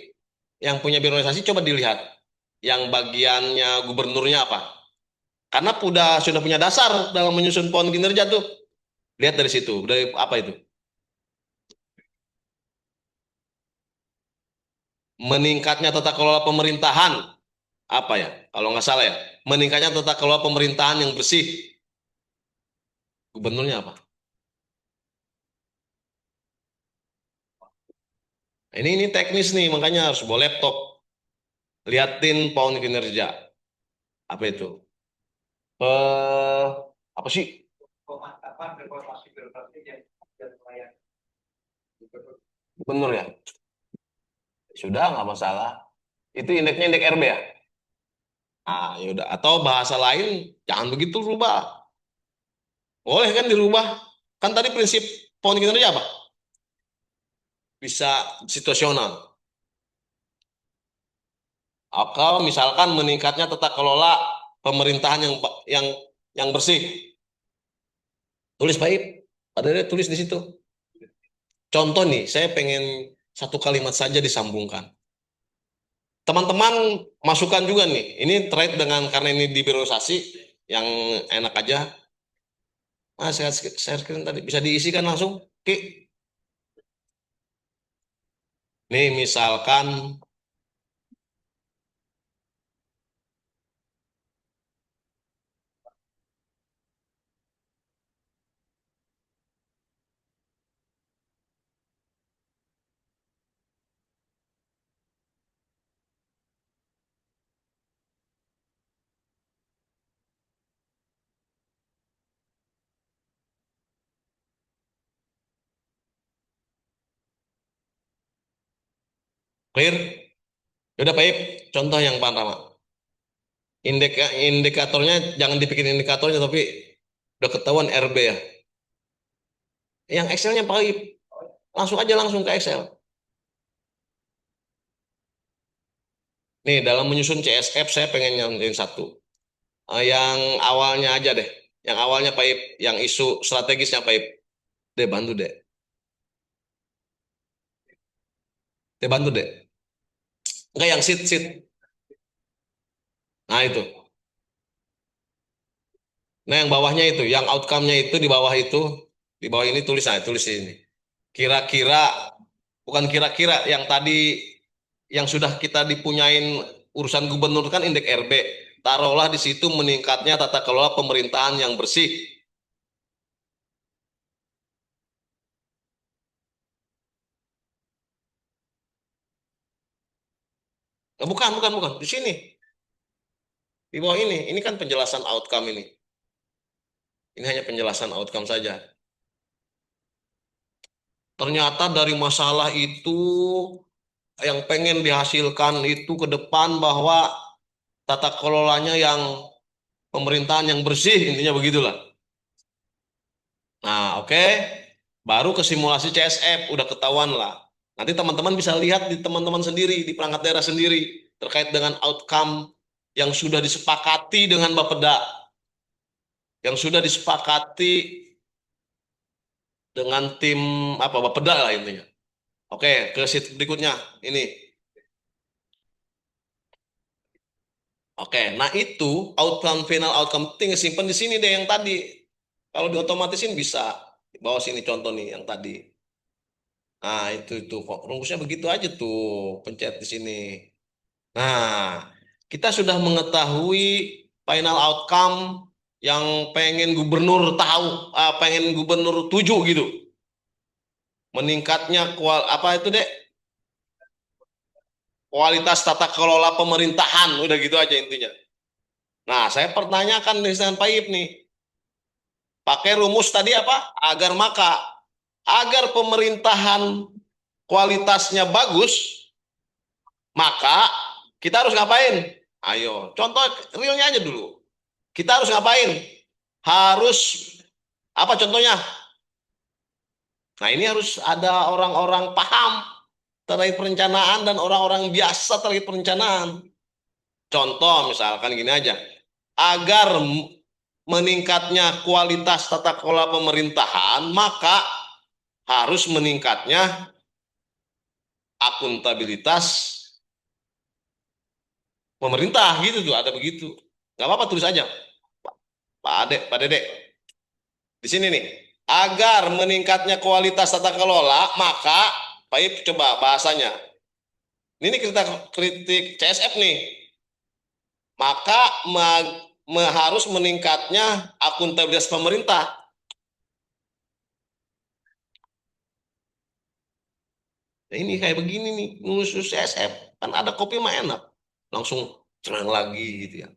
yang punya birokrasi coba dilihat. Yang bagiannya gubernurnya apa? Karena sudah punya dasar dalam menyusun pohon kinerja tuh. Lihat dari situ, dari apa itu? meningkatnya tata kelola pemerintahan, apa ya? Kalau nggak salah ya, meningkatnya tata kelola pemerintahan yang bersih. Gubernurnya apa? Ini teknis nih, makanya harus bawa laptop. Liatin poin kinerja. Apa itu? Apa sih? Gubernur ya? Sudah nggak masalah. Itu indeksnya indeks RB ya? Ah, yaudah. Atau bahasa lain, jangan begitu rubah. Boleh kan dirubah? Kan tadi prinsip poin kinerja apa? Bisa situasional. Atau misalkan meningkatnya tata kelola pemerintahan yang yang bersih. Tulis baik. Ada tulis di situ. Contoh nih, saya pengen satu kalimat saja disambungkan. Teman-teman masukkan juga nih. Ini terkait dengan karena ini dibirokrasi yang enak aja. Ah, saya screen tadi bisa diisikan langsung. Oke. Nih misalkan clear. Udah Pak Ip, contoh yang pertama. Indikatornya jangan dibikin indikatornya tapi udah ketahuan RB ya. Yang Excelnya Pak Ip, langsung aja langsung ke Excel. Nih dalam menyusun CSF saya pengen nyampein satu. Yang awalnya aja deh. Yang awalnya Pak Ip, yang isu strategisnya Pak Ip. Deh bantu deh. Deh bantu deh. Enggak yang sit. Nah itu. Nah yang bawahnya itu, yang outcome-nya itu di bawah ini tulis, nah tulis ini. Kira-kira, bukan kira-kira, yang tadi yang sudah kita dipunyain urusan gubernur kan indeks RB. Taruhlah di situ meningkatnya tata kelola pemerintahan yang bersih. Nah, bukan. Di sini, di bawah ini. Ini kan penjelasan outcome ini. Ini hanya penjelasan outcome saja. Ternyata dari masalah itu yang pengen dihasilkan itu ke depan bahwa tata kelolanya yang pemerintahan yang bersih, intinya begitulah. Nah, oke. Baru ke simulasi CSF, udah ketahuan lah. Nanti teman-teman bisa lihat di teman-teman sendiri, di perangkat daerah sendiri, terkait dengan outcome yang sudah disepakati dengan Bapeda, yang sudah disepakati dengan tim apa Bapeda lah intinya. Oke, ke sheet berikutnya. Ini. Oke, nah itu outcome final outcome tinggal simpan di sini deh yang tadi. Kalau diotomatisin bisa. Di bawah sini contoh nih yang tadi. Nah, itu kok rumusnya begitu aja tuh, pencet di sini. Nah, kita sudah mengetahui final outcome yang pengen gubernur tahu, pengen gubernur tuju gitu. Meningkatnya apa itu, Dek? Kualitas tata kelola pemerintahan, udah gitu aja intinya. Nah, saya pertanyakan nih dengan Pak Ip nih. Pakai rumus tadi apa? Agar pemerintahan kualitasnya bagus, maka kita harus ngapain? Ayo, contoh realnya aja dulu. Kita harus ngapain? Harus apa contohnya? Nah, ini harus ada orang-orang paham terkait perencanaan dan orang-orang biasa terkait perencanaan. Contoh misalkan gini aja. Agar meningkatnya kualitas tata kelola pemerintahan, maka harus meningkatnya akuntabilitas pemerintah gitu tuh, ada begitu. Nggak apa-apa tulis aja. Pak Dedek. Di sini nih. Agar meningkatnya kualitas tata kelola, maka Pak Ip coba bahasanya. Ini kita kritik CSF nih. Maka harus meningkatnya akuntabilitas pemerintah. Nah, ini kayak begini nih, ngurus CSF. Kan ada kopi mah enak. Langsung cerang lagi gitu ya.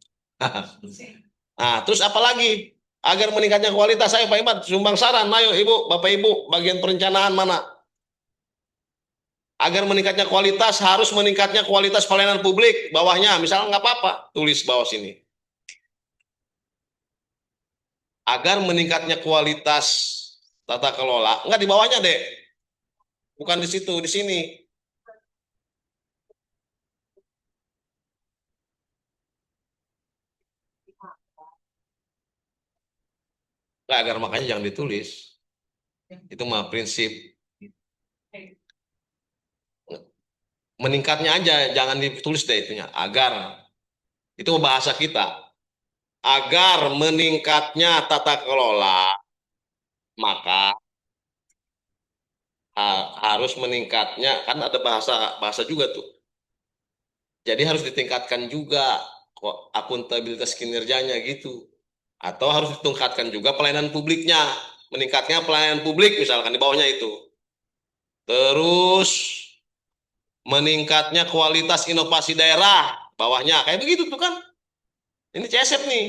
Nah, terus apa lagi? Agar meningkatnya kualitas, saya Pak Iman, sumbang saran. Ayo Ibu, Bapak Ibu, bagian perencanaan mana? Agar meningkatnya kualitas, harus meningkatnya kualitas pelayanan publik. Bawahnya, misalnya nggak apa-apa, tulis bawah sini. Agar meningkatnya kualitas tata kelola, nggak di bawahnya deh. Bukan di situ, di sini. Nggak, agar makanya jangan ditulis. Itu mah prinsip. Meningkatnya aja, jangan ditulis deh itunya. Agar, itu bahasa kita. Agar meningkatnya tata kelola, maka harus meningkatnya, kan ada bahasa bahasa juga tuh. Jadi harus ditingkatkan juga kok akuntabilitas kinerjanya gitu. Atau harus ditingkatkan juga pelayanan publiknya. Meningkatnya pelayanan publik misalkan di bawahnya itu. Terus meningkatnya kualitas inovasi daerah bawahnya. Kayak begitu tuh kan. Ini CSF nih.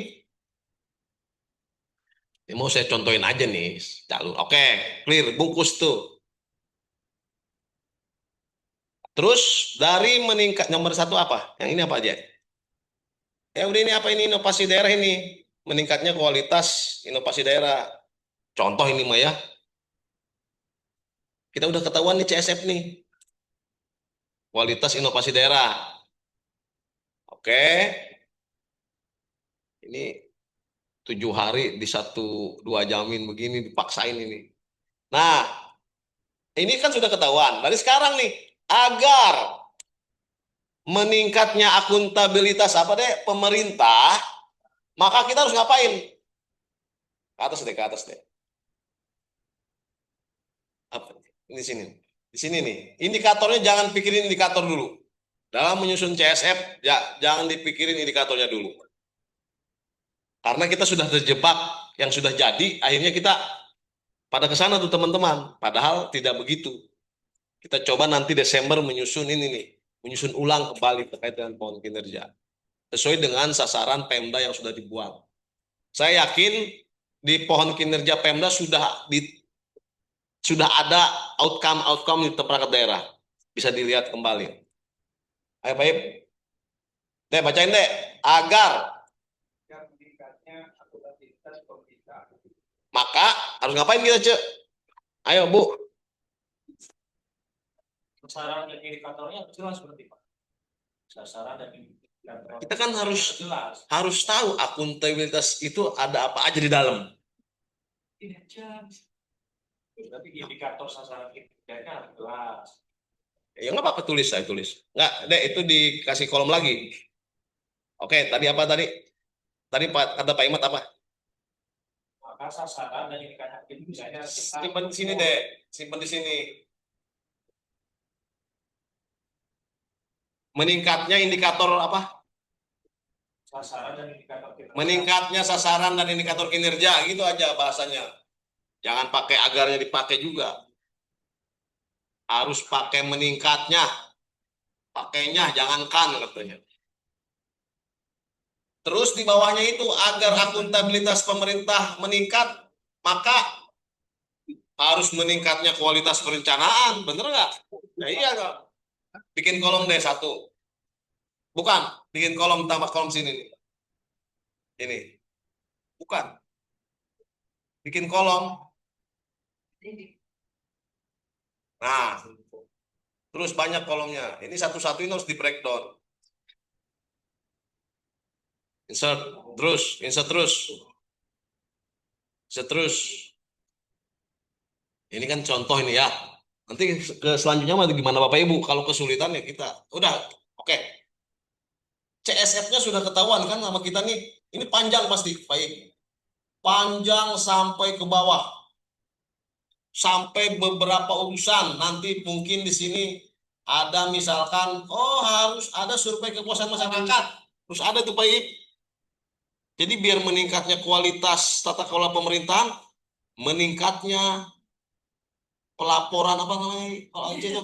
Ini mau saya contohin aja nih jalur. Oke, clear, bungkus tuh. Terus dari meningkat nomor satu apa? Yang ini apa aja? Ya udah, ini apa, ini inovasi daerah ini. Meningkatnya kualitas inovasi daerah. Contoh ini mah ya. Kita udah ketahuan nih CSF nih. Kualitas inovasi daerah. Oke. Ini 7 hari di 1 2 jamin begini dipaksain ini. Nah, ini kan sudah ketahuan. Dari sekarang nih, agar meningkatnya akuntabilitas apa deh pemerintah, maka kita harus ngapain? Ke atas deh, ke atas deh. Apa? Ini di sini. Di sini nih. Indikatornya jangan pikirin indikator dulu. Dalam menyusun CSF, ya jangan dipikirin indikatornya dulu. Karena kita sudah terjebak yang sudah jadi, akhirnya kita pada ke sana tuh teman-teman. Padahal tidak begitu. Kita coba nanti Desember menyusun ini nih, menyusun ulang kembali terkait dengan pohon kinerja. Sesuai dengan sasaran Pemda yang sudah dibuat. Saya yakin di pohon kinerja Pemda sudah ada outcome di perangkat daerah. Bisa dilihat kembali. Ayo baik, deh bacain deh. Agar maka harus ngapain kita cek? Ayo Bu. Sasaran dan indikatornya jelas seperti Pak. Sasaran dan indikator. Kita kan harus Jelas. harus tahu akuntabilitas itu ada apa aja di dalam. Tidak jelas. Tapi indikator sasaran kinerjanya jelas. Ya nggak apa-apa, tulis, saya tulis. Nggak, deh itu dikasih kolom lagi. Oke, tadi apa tadi? Tadi kata Pak Imat apa? Maka sasaran dan indikator itu misalnya kita Simpan di sini deh, simpan di sini. Meningkatnya indikator apa? sasaran dan indikator kinerja. Meningkatnya sasaran dan indikator kinerja, gitu aja bahasanya. Jangan pakai agarnya dipakai juga. Harus pakai meningkatnya. Pakainya jangankan katanya. Terus di bawahnya itu agar akuntabilitas pemerintah meningkat, maka harus meningkatnya kualitas perencanaan, bener nggak? Nah iya nggak? Bikin kolom deh satu. Bukan, bikin kolom tambah kolom sini nih. Ini. Bukan. Bikin kolom. Nah, terus banyak kolomnya. Ini satu-satu ini harus di breakdown. Insert terus, insert terus. Insert terus. Ini kan contoh ini ya. Nanti ke selanjutnya mah gimana Bapak Ibu? Kalau kesulitan ya kita. Udah, oke. CSF-nya sudah ketahuan kan sama kita nih. Ini panjang pasti, baik. Panjang sampai ke bawah. Sampai beberapa urusan. Nanti mungkin di sini Ada misalkan, oh harus ada survei kepuasan masyarakat. Terus ada tuh Pak Ip. Jadi biar meningkatnya kualitas tata kelola pemerintahan, meningkatnya pelaporan apa namanya kalau aja itu.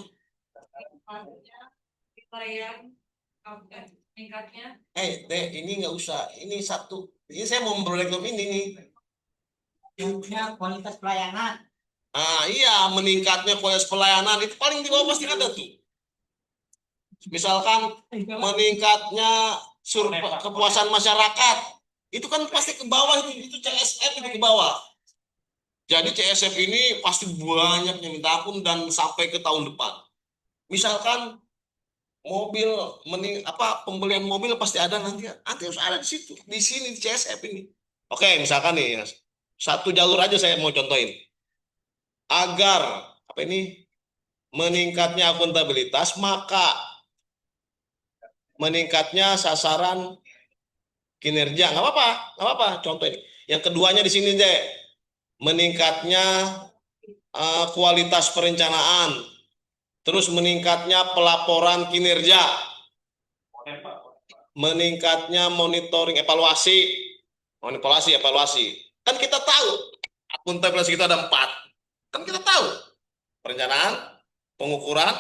Deh, ini nggak usah. Ini satu. Ini saya mau memperoleh ini nih. Kualitas pelayanan. Ah iya, meningkatnya kualitas pelayanan itu paling di bawah pasti ada tuh. Misalkan meningkatnya survei kepuasan masyarakat, itu kan pasti ke bawah itu CSF itu ke bawah. Jadi CSF ini pasti banyak yang minta ampun dan sampai ke tahun depan. Misalkan mobil pembelian mobil pasti ada nanti harus ada di situ di sini di CSF ini. Oke, misalkan nih satu jalur aja saya mau contohin agar apa ini meningkatnya akuntabilitas maka meningkatnya sasaran kinerja nggak apa-apa contoh ini yang keduanya di sini deh meningkatnya kualitas perencanaan terus meningkatnya pelaporan kinerja meningkatnya monitoring evaluasi kan kita tahu akuntabilitas kita ada 4 kan kita tahu perencanaan pengukuran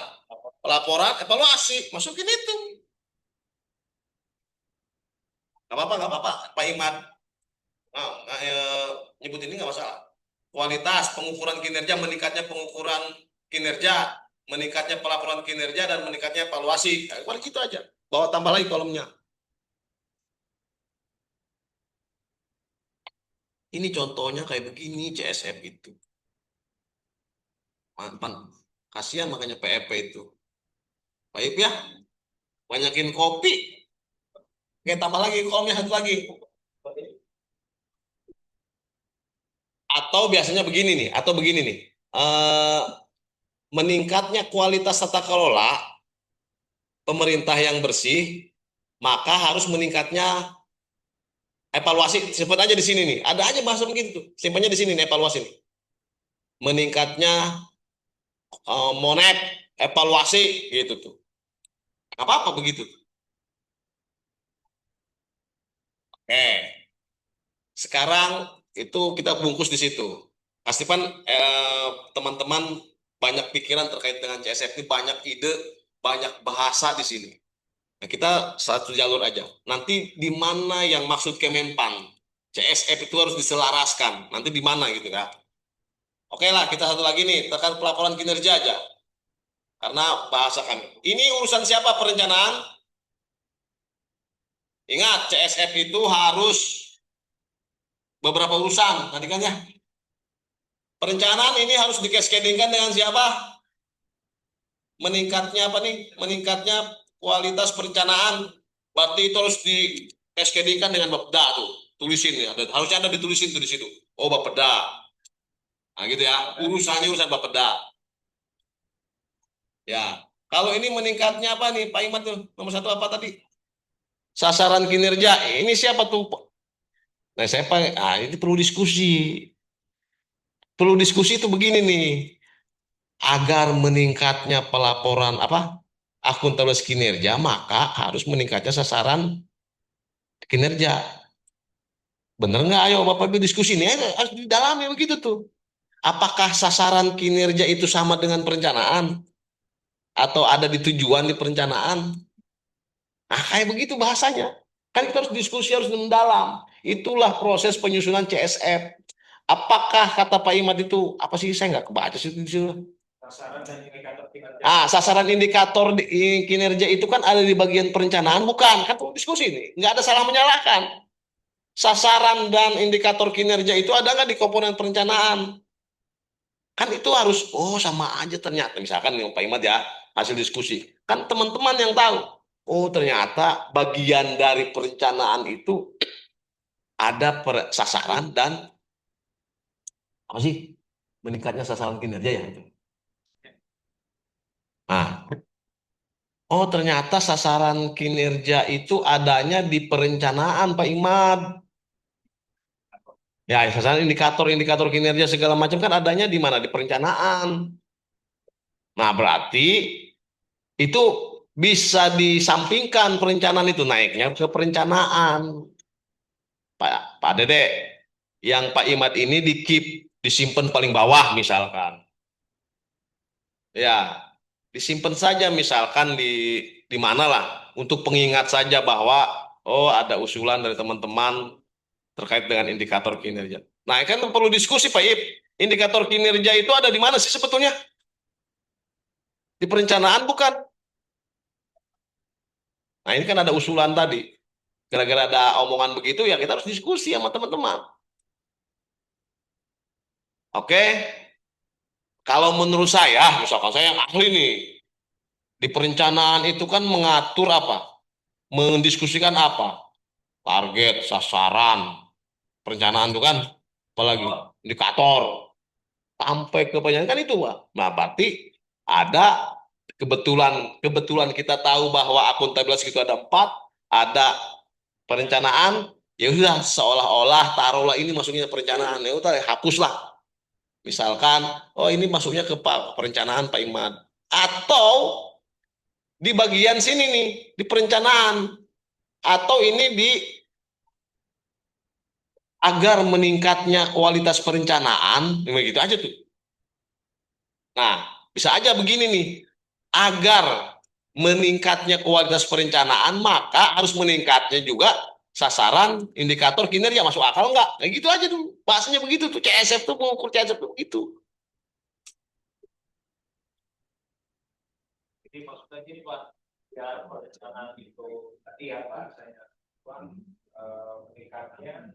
pelaporan evaluasi masukin itu nggak apa-apa Pak Iman nyebut ini nggak masalah kualitas pengukuran kinerja meningkatnya pengukuran kinerja meningkatnya pelaporan kinerja dan meningkatnya evaluasi paling gitu aja bawa tambah lagi kolomnya ini contohnya kayak begini CSF itu mantan kasihan makanya PEP itu baik ya banyakin kopi oke tambah lagi kolomnya satu lagi atau biasanya begini nih atau begini nih eh, meningkatnya kualitas tata kelola pemerintah yang bersih maka harus meningkatnya evaluasi simpan aja di sini nih ada aja bahasa begitu simpannya di sini nih evaluasi nih meningkatnya monet evaluasi gitu tuh nggak apa-apa begitu sekarang itu kita bungkus di situ pasti kan teman-teman banyak pikiran terkait dengan CSF ini banyak ide banyak bahasa di sini nah, kita satu jalur aja nanti di mana yang maksud Kemenpan CSF itu harus diselaraskan nanti di mana gitu kan oke lah kita satu lagi nih tekan pelaporan kinerja aja karena bahasa kami ini urusan siapa perencanaan ingat CSF itu harus beberapa urusan tadi kan ya perencanaan ini harus dikaskedingkan dengan siapa meningkatnya apa nih meningkatnya kualitas perencanaan berarti itu harus dikaskedingkan dengan Bapeda tuh tulisin ya harusnya ada ditulisin tuh di situ oh Bapeda nah gitu ya urusannya urusan Bapeda ya kalau ini meningkatnya apa nih Pak Iman tuh nomor satu apa tadi sasaran kinerja ini siapa tuh nah saya ini perlu diskusi itu begini nih agar meningkatnya pelaporan akuntabilitas kinerja maka harus meningkatnya sasaran kinerja bener nggak ayo bapak ibu diskusi ini harus didalami begitu tuh apakah sasaran kinerja itu sama dengan perencanaan atau ada di tujuan di perencanaan nah kayak begitu bahasanya kan kita harus diskusi harus mendalam itulah proses penyusunan CSF apakah kata Pak Imad itu apa sih saya nggak kebaca sih di situ Sasaran dan indikator kinerja. sasaran indikator kinerja itu kan ada di bagian perencanaan, bukan? Kan perlu diskusi ini. Nggak ada salah menyalahkan. Sasaran dan indikator kinerja itu ada nggak di komponen perencanaan? Kan itu harus, oh sama aja ternyata. Misalkan nih Pak Imad ya, hasil diskusi. Kan teman-teman yang tahu. Oh ternyata bagian dari perencanaan itu ada sasaran dan apa sih? Meningkatnya sasaran kinerja ya itu. Nah, oh, ternyata sasaran kinerja itu adanya di perencanaan, Pak Imad. Ya, sasaran indikator-indikator kinerja segala macam kan adanya di mana? Di perencanaan. Nah, berarti itu bisa disampingkan perencanaan itu, naiknya ke perencanaan. Pak Dede, yang Pak Imad ini di keep, disimpan paling bawah misalkan. Ya, disimpan saja misalkan di mana lah, untuk pengingat saja bahwa oh ada usulan dari teman-teman terkait dengan indikator kinerja. Nah, kan perlu diskusi Pak Ip. Indikator kinerja itu ada di mana sih sebetulnya? Di perencanaan bukan? Nah, ini kan ada usulan tadi. Gara-gara ada omongan begitu ya kita harus diskusi sama teman-teman. Oke? Kalau menurut saya, misalkan saya yang ahli nih, di perencanaan itu kan mengatur apa? Mendiskusikan apa? Target, sasaran, perencanaan itu kan apalagi indikator sampai ke perencanaan kan itu, Pak. Nah, berarti ada kebetulan kebetulan kita tahu bahwa akuntabilitas itu ada empat, ada perencanaan, ya udah seolah-olah taruhlah ini masuknya perencanaan, ya udah hapuslah. Misalkan, oh ini masuknya ke perencanaan Pak Imad. Atau di bagian sini nih, di perencanaan. Atau ini di agar meningkatnya kualitas perencanaan, begitu aja tuh. Nah, bisa aja begini nih, agar meningkatnya kualitas perencanaan, maka harus meningkatnya juga sasaran indikator kinerja. Masuk akal nggak? Nah, gitu aja tuh. Bahasanya begitu tuh. CSF tuh mengukur CSF tuh begitu. Jadi maksudnya gini Pak, ya perencanaan itu tadi ya Pak, saya meningkatnya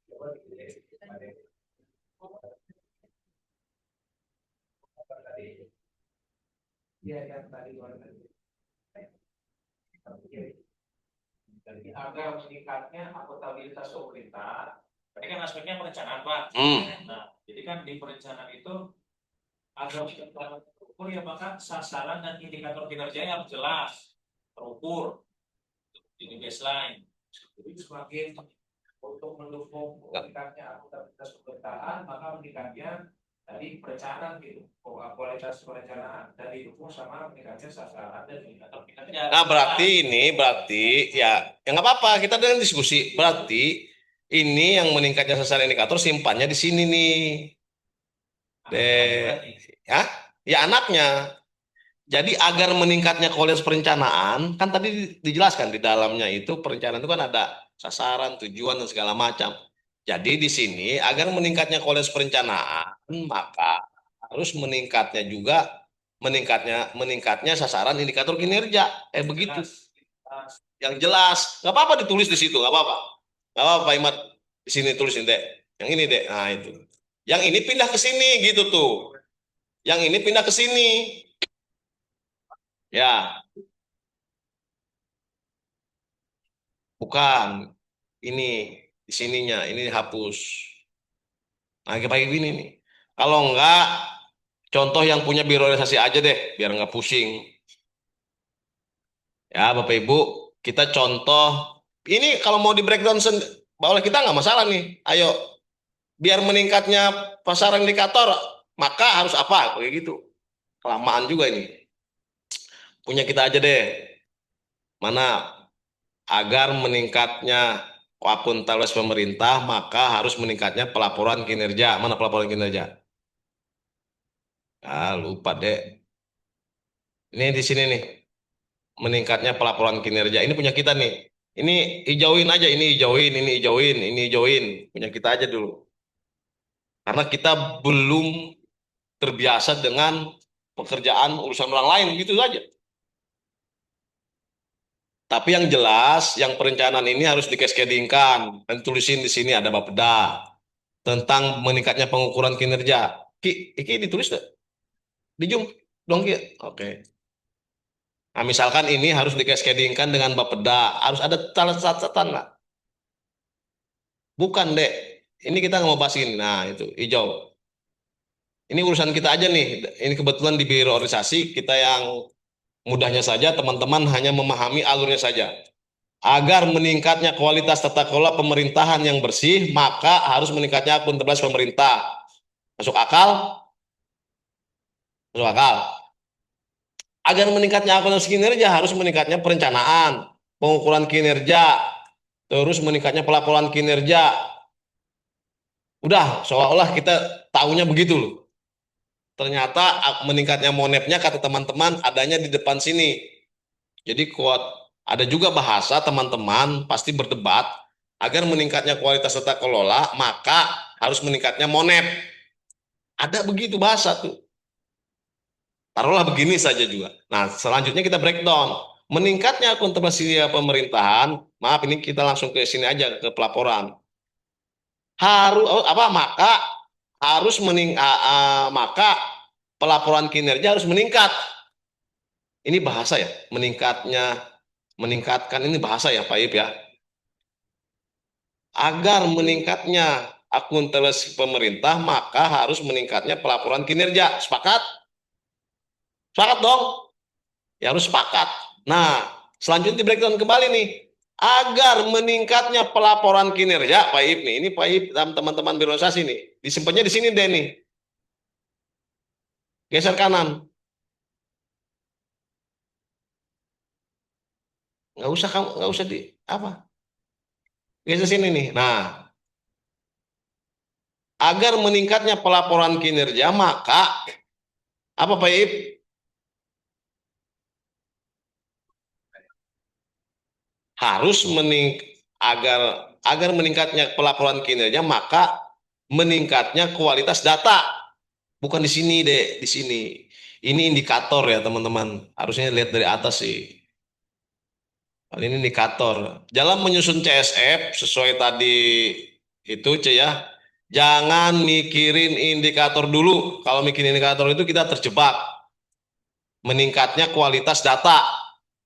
coba ada apa tadi? Iya yang tadi jadi agar meningkatnya akuntabilitas pemerintah. Tadi kan aspeknya perencanaan Pak. Nah, jadi kan di perencanaan itu agar terukur ya maka sasaran dan indikator kinerja yang jelas, terukur, ini baseline. Jadi semakin untuk mendukung meningkatnya akuntabilitas pemerintahan, maka meningkatnya tadi perencanaan gitu, kualitas perencanaan dan didukung sama meningkatnya sasaran dan indikator kinerja. Nah, berarti ya nggak apa-apa, kita dengan diskusi. Berarti ini yang meningkatnya sasaran indikator simpannya di sini nih. Ya, ya anaknya. Jadi agar meningkatnya kualitas perencanaan, kan tadi dijelaskan di dalamnya itu perencanaan itu kan ada sasaran, tujuan dan segala macam. Jadi di sini agar meningkatnya kualitas perencanaan, maka harus meningkatnya sasaran indikator kinerja. Begitu. Yang jelas. Nggak apa-apa ditulis di situ, nggak apa-apa. Nggak apa-apa Pak Imad, di sini tulis ini dek. Yang ini dek. Nah itu. Yang ini pindah ke sini gitu tuh. Yang ini pindah ke sini. Ya, bukan. Ini di sininya, ini dihapus. Nah, kayak gini nih. Kalau enggak, contoh yang punya biro organisasi aja deh, biar nggak pusing. Ya, Bapak Ibu, kita contoh. Ini kalau mau di breakdown oleh kita nggak masalah nih. Ayo, biar meningkatnya pasaran indikator, maka harus apa? Kayak gitu. Kelamaan juga ini. Punya kita aja deh. Mana agar meningkatnya akuntabilitas pemerintah, maka harus meningkatnya pelaporan kinerja. Mana pelaporan kinerja? Ah, lupa deh. Ini di sini nih, meningkatnya pelaporan kinerja. Ini punya kita nih. Ini hijauin aja, ini hijauin, ini hijauin, ini hijauin. Punya kita aja dulu. Karena kita belum terbiasa dengan pekerjaan urusan orang lain, gitu aja. Tapi yang jelas, yang perencanaan ini harus dikaskedingkan. Dan tulisin di sini ada Bapeda tentang meningkatnya pengukuran kinerja. Iki ditulis nggak? Di Zoom dong Ki. Oke. Nah, misalkan ini harus dikaskedingkan dengan Bapeda, harus ada catatan nggak? Bukan dek. Ini kita nggak mau bahas ini. Nah itu hijau. Ini urusan kita aja nih. Ini kebetulan di biro organisasi kita yang mudahnya saja, teman-teman hanya memahami alurnya saja. Agar meningkatnya kualitas tata kelola pemerintahan yang bersih, maka harus meningkatnya akuntabilitas pemerintah. Masuk akal? Masuk akal. Agar meningkatnya akuntansi kinerja harus meningkatnya perencanaan, pengukuran kinerja, terus meningkatnya pelaporan kinerja. Udah, seolah-olah kita tahunya begitu loh. Ternyata meningkatnya monepnya kata teman-teman adanya di depan sini. Jadi kuat ada juga bahasa teman-teman pasti berdebat agar meningkatnya kualitas tata kelola maka harus meningkatnya monep. Ada begitu bahasa tuh. Taruhlah begini saja juga. Nah, selanjutnya kita breakdown. Meningkatnya akuntansi pemerintahan, maaf ini kita langsung ke sini aja ke pelaporan. Harus apa? Maka pelaporan kinerja harus meningkat. Ini bahasa ya, meningkatkan ini bahasa ya Pak Ip ya. Agar meningkatnya akuntansi pemerintah, maka harus meningkatnya pelaporan kinerja. Sepakat? Sepakat dong? Ya harus sepakat. Nah, selanjutnya di breakdown kembali nih. Agar meningkatnya pelaporan kinerja, Pak Ip nih. Ini Pak Ip dan teman-teman birokrasi nih. Disimpannya di sini deh nih. Geser kanan. Nggak usah di apa? Geser sini nih. Nah, agar meningkatnya pelaporan kinerja, maka apa Pak Ip? Harus agar meningkatnya pelaporan kinerja, maka meningkatnya kualitas data. Bukan di sini deh, di sini. Ini indikator ya teman-teman. Harusnya lihat dari atas sih. Ini indikator. Dalam menyusun CSF sesuai tadi itu C ya. Jangan mikirin indikator dulu. Kalau mikirin indikator itu kita terjebak. Meningkatnya kualitas data.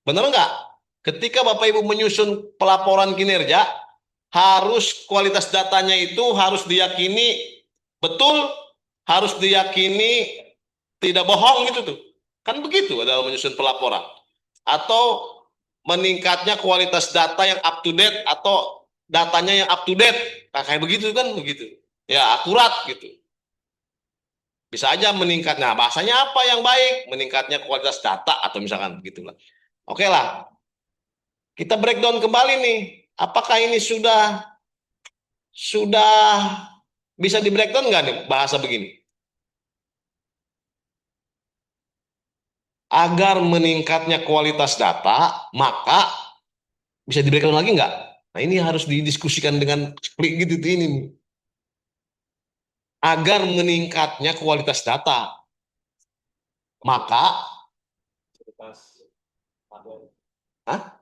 Benar nggak? Ketika Bapak Ibu menyusun pelaporan kinerja, harus kualitas datanya itu harus diyakini betul, harus diyakini tidak bohong gitu tuh. Kan begitu dalam menyusun pelaporan. Atau meningkatnya kualitas data yang up to date atau datanya yang up to date. Nah, kayak begitu kan begitu. Ya, akurat gitu. Bisa aja meningkatnya. Bahasanya apa yang baik? Meningkatnya kualitas data atau misalkan begitulah. Oke lah. Kita breakdown kembali nih. Apakah ini sudah bisa di breakdown nggak nih bahasa begini? Agar meningkatnya kualitas data, maka bisa di breakdown lagi nggak? Nah ini harus didiskusikan dengan klik gitu ini nih. Agar meningkatnya kualitas data, maka Hah?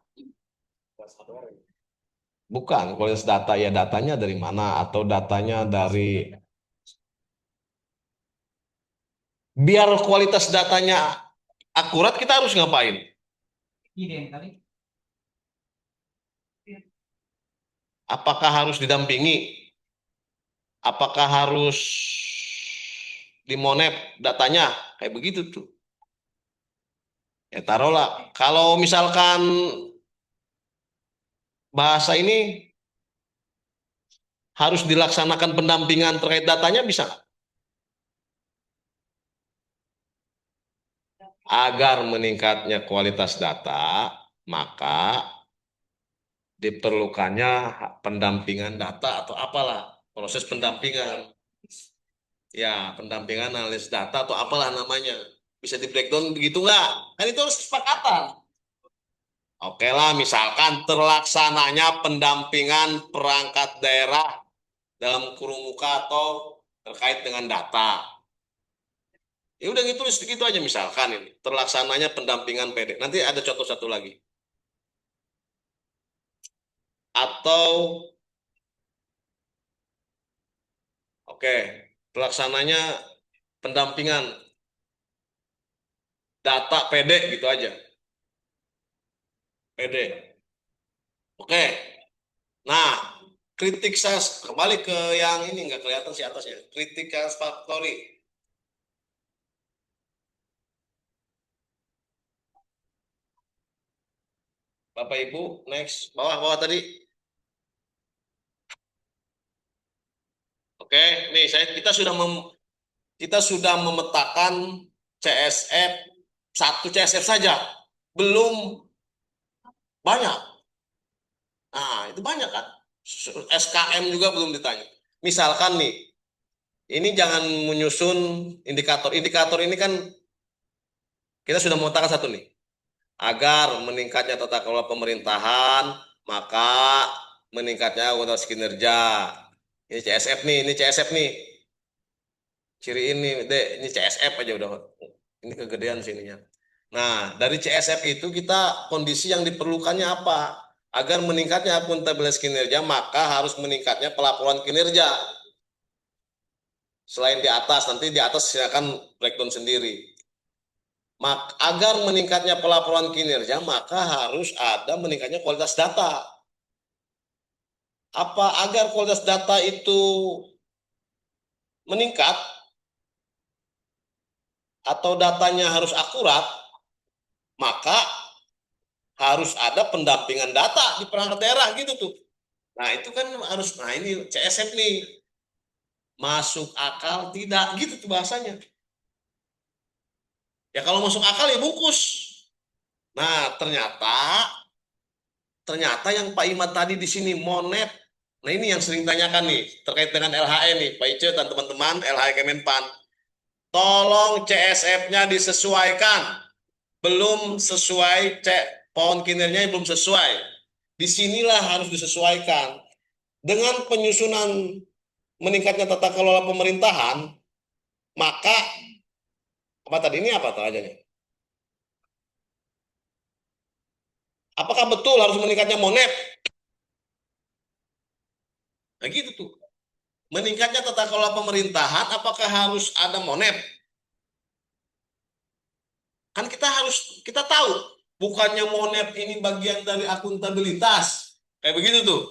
Bukan kualitas data ya datanya dari mana atau datanya dari biar kualitas datanya akurat kita harus ngapain? Apakah harus didampingi? Apakah harus dimonep datanya? Kayak begitu tuh. Ya taruhlah. Kalau misalkan bahasa ini harus dilaksanakan pendampingan terkait datanya bisa nggak? Agar meningkatnya kualitas data, maka diperlukannya pendampingan data atau apalah proses pendampingan. Ya, pendampingan analis data atau apalah namanya. Bisa di breakdown begitu nggak? Kan itu harus kesepakatan. Oke lah, misalkan terlaksananya pendampingan perangkat daerah dalam kurung muka atau terkait dengan data. Ya udah gitu, segitu aja misalkan ini terlaksananya pendampingan PD. Nanti ada contoh satu lagi. Atau oke, pelaksananya pendampingan data PD gitu aja. PD. Oke. Nah, kritik SAS kembali ke yang ini nggak kelihatan sih atasnya. Kritik SAS Factory. Bapak Ibu, next bawah-bawah tadi. Oke, nih kita sudah memetakan CSF satu CSF saja, belum banyak. Nah, itu banyak kan. SKM juga belum ditanya. Misalkan nih, ini jangan menyusun indikator. Indikator ini kan kita sudah mengatakan satu nih. Agar meningkatnya tata kelola pemerintahan, maka meningkatnya kualitas kinerja. Ini CSF nih, ini CSF nih. Ciri ini, deh, ini CSF aja udah. Ini kegedean sininya. Nah, dari CSF itu kita kondisi yang diperlukannya apa? Agar meningkatnya akuntabilitas kinerja, maka harus meningkatnya pelaporan kinerja. Selain di atas, nanti di atas silakan breakdown sendiri. Agar meningkatnya pelaporan kinerja, maka harus ada meningkatnya kualitas data. Apa agar kualitas data itu meningkat atau datanya harus akurat, maka harus ada pendampingan data di perangkat daerah gitu tuh. Nah, itu kan harus, nah ini CSF nih, masuk akal tidak gitu tuh bahasanya. Ya kalau masuk akal ya bungkus. Nah, ternyata ternyata yang Pak Imad tadi di sini Monet. Nah, ini yang sering tanyakan nih terkait dengan LHE nih, Pak Ice dan teman-teman LHE Kemenpan. Tolong CSF-nya disesuaikan. Belum sesuai, pohon kinerjanya belum sesuai. Disinilah harus disesuaikan. Dengan penyusunan meningkatnya tata kelola pemerintahan, maka apa tadi ini apa aja nih? Apakah betul harus meningkatnya monet? Nah gitu tuh. Meningkatnya tata kelola pemerintahan, apakah harus ada monet? Kan kita tahu, bukannya monet ini bagian dari akuntabilitas. Kayak begitu tuh.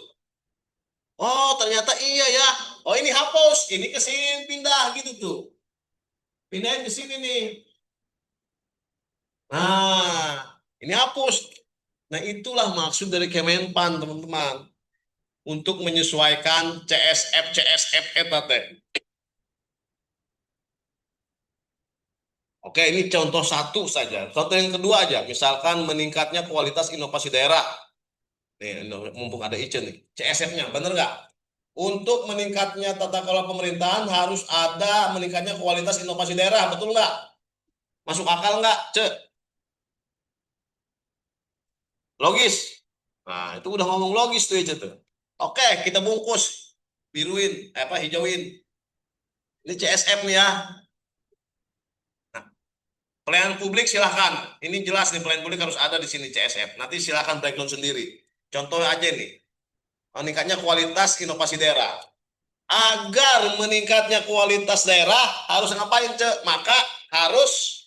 Oh, ternyata iya ya. Oh, ini hapus, ini ke sini pindah gitu tuh. Pindahin ke sini nih. Nah, ini hapus. Nah, itulah maksud dari Kemenpan, teman-teman. Untuk menyesuaikan CSF eta teh. Oke, ini contoh satu saja. Contoh yang kedua aja, misalkan meningkatnya kualitas inovasi daerah. Nih, mumpung ada Ice nih. CSF-nya, bener nggak? Untuk meningkatnya tata kelola pemerintahan harus ada meningkatnya kualitas inovasi daerah, betul nggak? Masuk akal nggak, Ce? Logis. Nah, itu udah ngomong logis tuh Ice tuh. Oke, kita bungkus. Biruin, apa hijauin. Ini CSF nih ya. Nah, pelayanan publik silahkan. Ini jelas nih pelayanan publik harus ada di sini CSF. Nanti silahkan breakdown sendiri. Contoh aja nih. Meningkatnya kualitas inovasi daerah. Agar meningkatnya kualitas daerah harus ngapain, Cek? Maka harus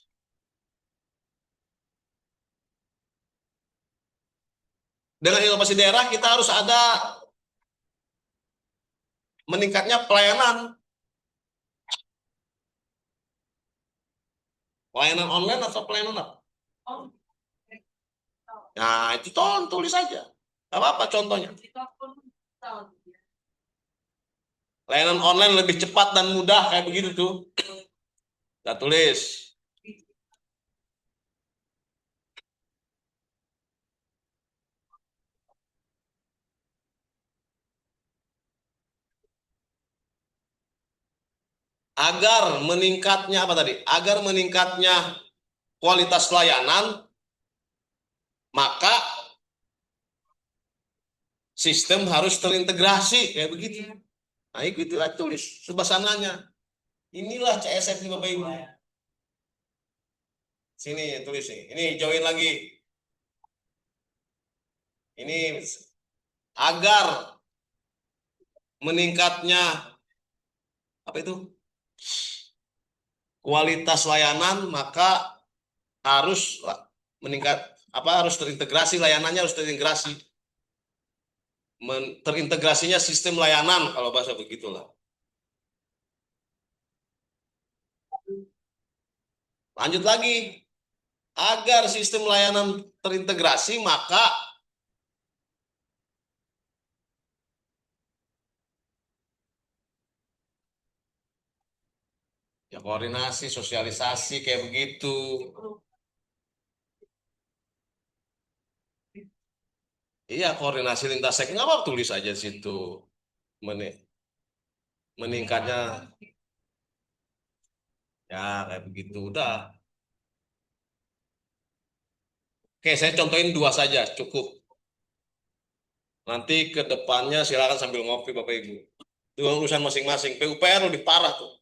dengan inovasi daerah kita harus ada meningkatnya pelayanan. Pelayanan online atau pelayanan apa? Nah, itu tolong tulis saja. Apa-apa contohnya. Layanan online lebih cepat dan mudah kayak begitu tuh. Kita tulis. Agar meningkatnya apa tadi? Agar meningkatnya kualitas layanan, maka sistem harus terintegrasi kayak begitu. Nah, itu tulis sebasananya. Inilah CSF nih Bapak Ibu. Sini tulis nih. Ini join lagi. Ini agar meningkatnya apa itu? Kualitas layanan, maka harus meningkat apa harus terintegrasi layanannya harus terintegrasi. Terintegrasinya sistem layanan kalau bahasa begitulah. Lanjut lagi. Agar sistem layanan terintegrasi, maka ya koordinasi, sosialisasi kayak begitu. Iya, koordinasi lintas sektor nggak apa tulis aja di situ. Meni- Meningkatnya ya kayak begitu. Udah. Oke, saya contohin dua saja cukup. Nanti ke depannya silakan sambil ngopi Bapak Ibu. Itu urusan masing-masing. PUPR lebih parah tuh.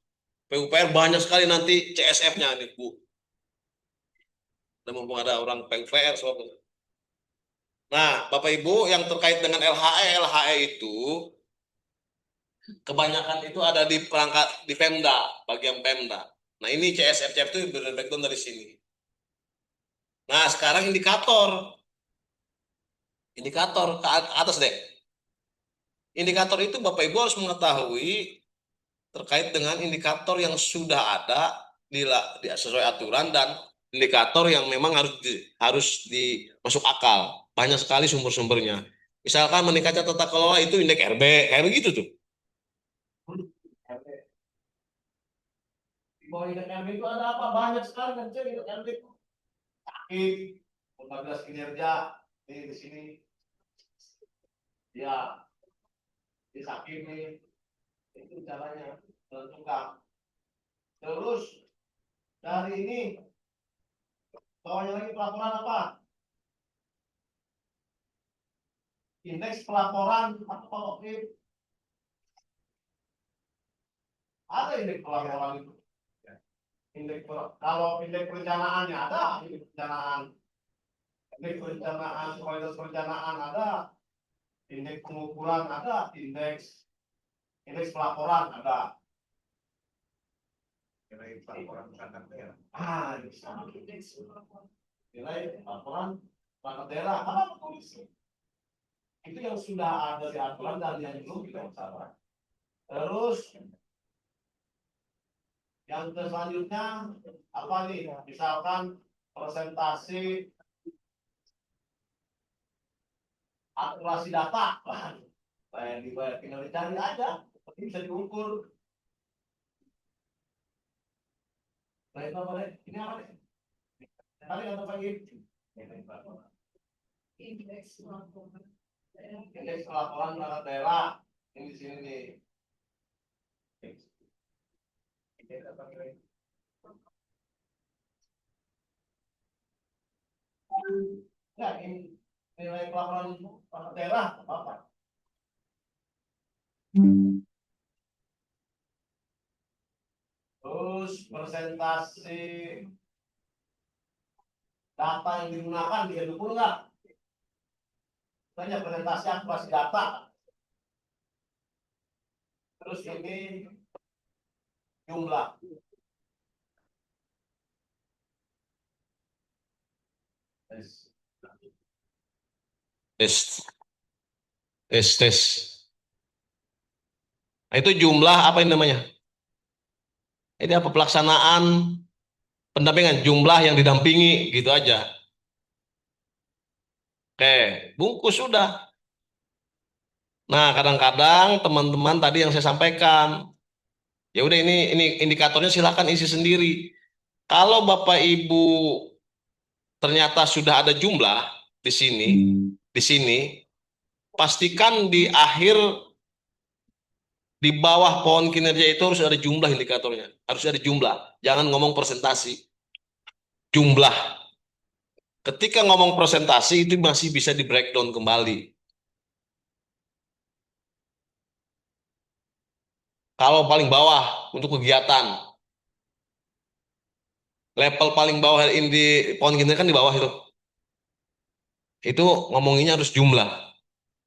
PUPR banyak sekali nanti CSF-nya nih Bu. Dan mumpung ada orang PUPR soalnya. Nah, Bapak Ibu yang terkait dengan LHE itu kebanyakan itu ada di perangkat di Pemda, bagian Pemda. Nah, ini CSF itu breakdown dari sini. Nah, sekarang indikator ke atas deh. Indikator itu Bapak Ibu harus mengetahui terkait dengan indikator yang sudah ada sesuai aturan dan indikator yang memang harus di masuk akal. Banyak sekali sumber-sumbernya. Misalkan meningkatnya tata kelola itu indeks RB, kayak begitu tuh. Di bawah indeks RB itu ada apa? Banyak sekali kan cek indeks RB itu. Sakit, 14 kinerja, di sini ya, di sakit nih, itu caranya menentukan. Terus dari ini, bawahnya lagi pelaporan apa? Indeks pelaporan atau ada indeks pelaporan itu. Kalau indeks perencanaannya ada, indeks perencanaan, kualitas perencanaan ada, indeks pengukuran ada, indeks pelaporan ada. Nilai pelaporan perangkat daerah. Nilai pelaporan perangkat daerah apa tulis? Itu yang sudah ada di aturan dan yang belum kita sabar. Terus yang selanjutnya apa nih? Misalkan presentasi akurasi data. Saya dibayar tinggal dicari aja, tapi bisa diukur. Nah itu apa deh? Ini apa deh? Kali atau pagi? Indeks pelaporan perangkat daerah. Ini di sini nih. Ya, ini nilai pelaporan perangkat daerah apa? Terus presentasi data yang digunakan dia dukung nggak? Misalnya presentasi akurasi data. Terus ini jumlah. Tes, tes. Nah, itu jumlah apa yang namanya? Ini apa pelaksanaan pendampingan jumlah yang didampingi gitu aja. Oke, bungkus sudah. Nah, kadang-kadang teman-teman tadi yang saya sampaikan, ya udah ini indikatornya silakan isi sendiri. Kalau Bapak Ibu ternyata sudah ada jumlah di sini, pastikan di akhir di bawah pohon kinerja itu harus ada jumlah indikatornya, harus ada jumlah. Jangan ngomong presentasi, jumlah. Ketika ngomong presentasi itu masih bisa di breakdown kembali. Kalau paling bawah untuk kegiatan, level paling bawah ini di pohon kinerja kan di bawah itu. Itu ngomonginnya harus jumlah,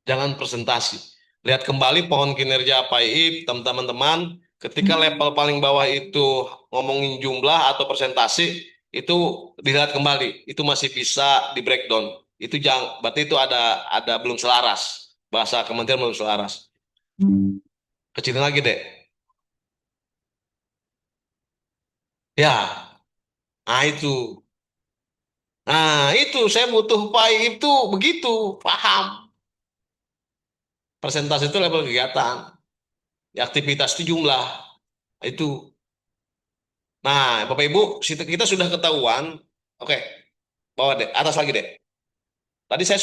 jangan presentasi. Lihat kembali pohon kinerja PAIIP, teman-teman, ketika level paling bawah itu ngomongin jumlah atau presentasi, itu dilihat kembali, itu masih bisa di breakdown. Itu jangan, berarti itu ada belum selaras. Bahasa kementerian belum selaras. Kecilin lagi deh. Ya, nah itu. Nah, itu saya butuh PAIIP itu begitu, paham. Presentasi itu level kegiatan. Ya, aktivitas itu jumlah. Itu. Nah, Bapak Ibu, kita sudah ketahuan. Oke, bawa deh, atas lagi deh. Tadi saya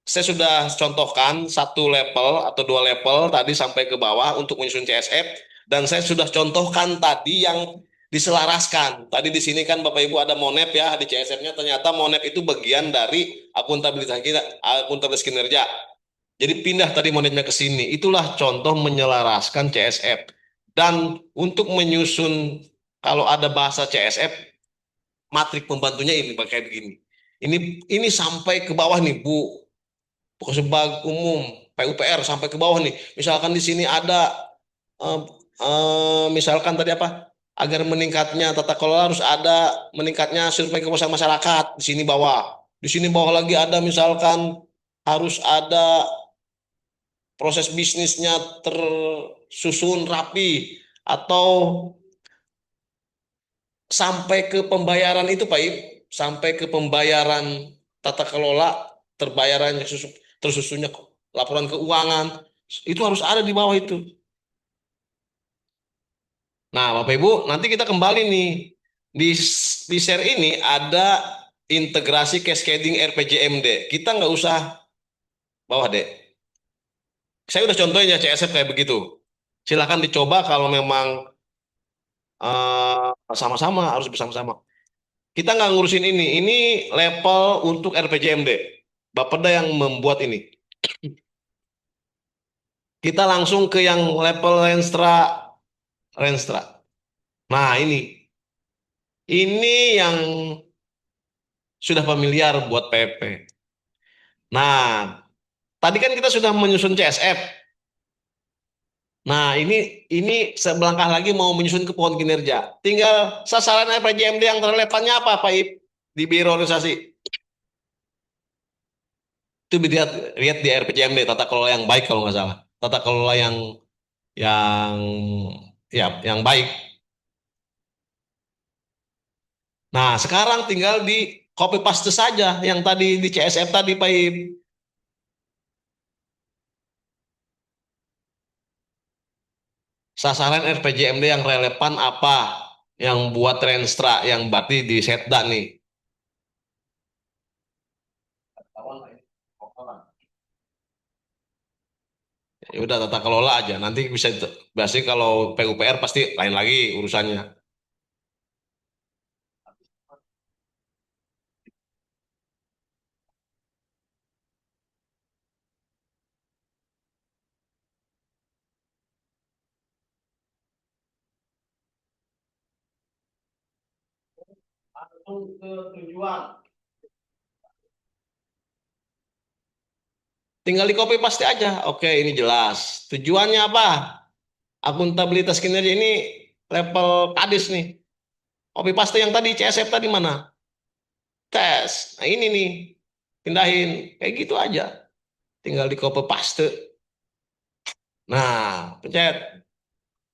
saya sudah contohkan satu level atau dua level tadi sampai ke bawah untuk menyusun CSF, dan saya sudah contohkan tadi yang diselaraskan. Tadi di sini kan Bapak Ibu ada monep ya di CSF-nya, ternyata monep itu bagian dari akuntabilitas kita, akuntabilitas kinerja. Jadi pindah tadi monetnya ke sini. Itulah contoh menyelaraskan CSF. Dan untuk menyusun kalau ada bahasa CSF, matrik pembantunya ini kayak begini. Ini sampai ke bawah nih Bu. Sebag umum PUPR sampai ke bawah nih. Misalkan di sini ada eh, misalkan tadi apa? Agar meningkatnya tata kelola harus ada meningkatnya survei kepuasan masyarakat di sini bawah. Di sini bawah lagi ada misalkan harus ada proses bisnisnya tersusun rapi atau sampai ke pembayaran itu Pak Ib, sampai ke pembayaran tata kelola terbayarannya tersusunnya laporan keuangan itu harus ada di bawah itu. Nah, Bapak Ibu, nanti kita kembali nih di share ini ada integrasi cascading RPJMD. Kita nggak usah bawah deh. Saya udah contohnya CSF kayak begitu. Silahkan dicoba kalau memang sama-sama harus bersama-sama. Kita nggak ngurusin ini. Ini level untuk RPJMD. Bapeda yang membuat ini. Kita langsung ke yang level Renstra. Renstra. Nah, ini yang sudah familiar buat PP. Nah, tadi kan kita sudah menyusun CSF. Nah, ini sebelangkah lagi mau menyusun ke pohon kinerja. Tinggal sasaran RPJMD yang relevannya apa, Pak Ip? Di biro organisasi. Itu lihat di RPJMD, tata kelola yang baik kalau nggak salah. Tata kelola yang yang baik. Nah, sekarang tinggal di copy paste saja yang tadi di CSF tadi, Pak Im. Sasaran RPJMD yang relevan apa? Yang buat Renstra, yang berarti di Setda nih. Ya udah tata kelola aja. Nanti bisa biasanya kalau PUPR pasti lain lagi urusannya. Langsung ke tujuan. Tinggal di copy paste aja. Oke, ini jelas. Tujuannya apa? Akuntabilitas kinerja ini level kadis nih. Copy paste yang tadi CSF tadi mana? Tes. Nah ini nih. Pindahin. Kayak gitu aja. Tinggal di copy paste. Nah, pencet.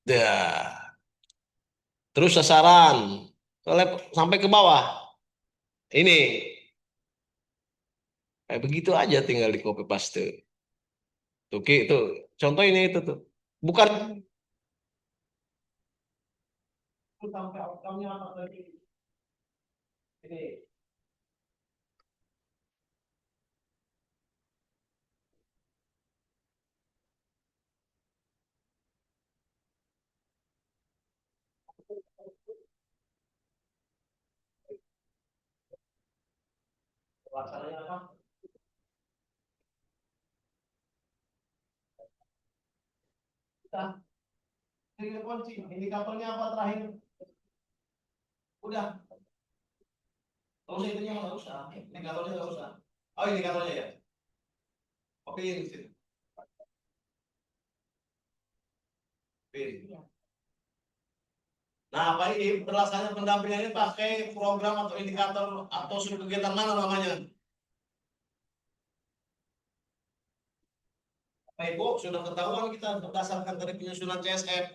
Dah. Terus sasaran. Sampai ke bawah. Ini. Kayak begitu aja tinggal di copy paste. Tuh, itu. Contoh ini itu tuh. Bukan sampai outcome-nya apa tadi. Ini. Pelaksananya apa? Kita. Ini kunci. Indikatornya apa terakhir? Udah. Terus itunya nggak usah. Indikatornya nggak usah. Oh, indikatornya ya. Oke, ini sini. Oke. Nah, Pak ini pelaksanaan pendampingan ini pakai program atau indikator atau suatu kegiatan mana namanya? Pak Ibu sudah ketahuan kita berdasarkan dari penyusunan CSF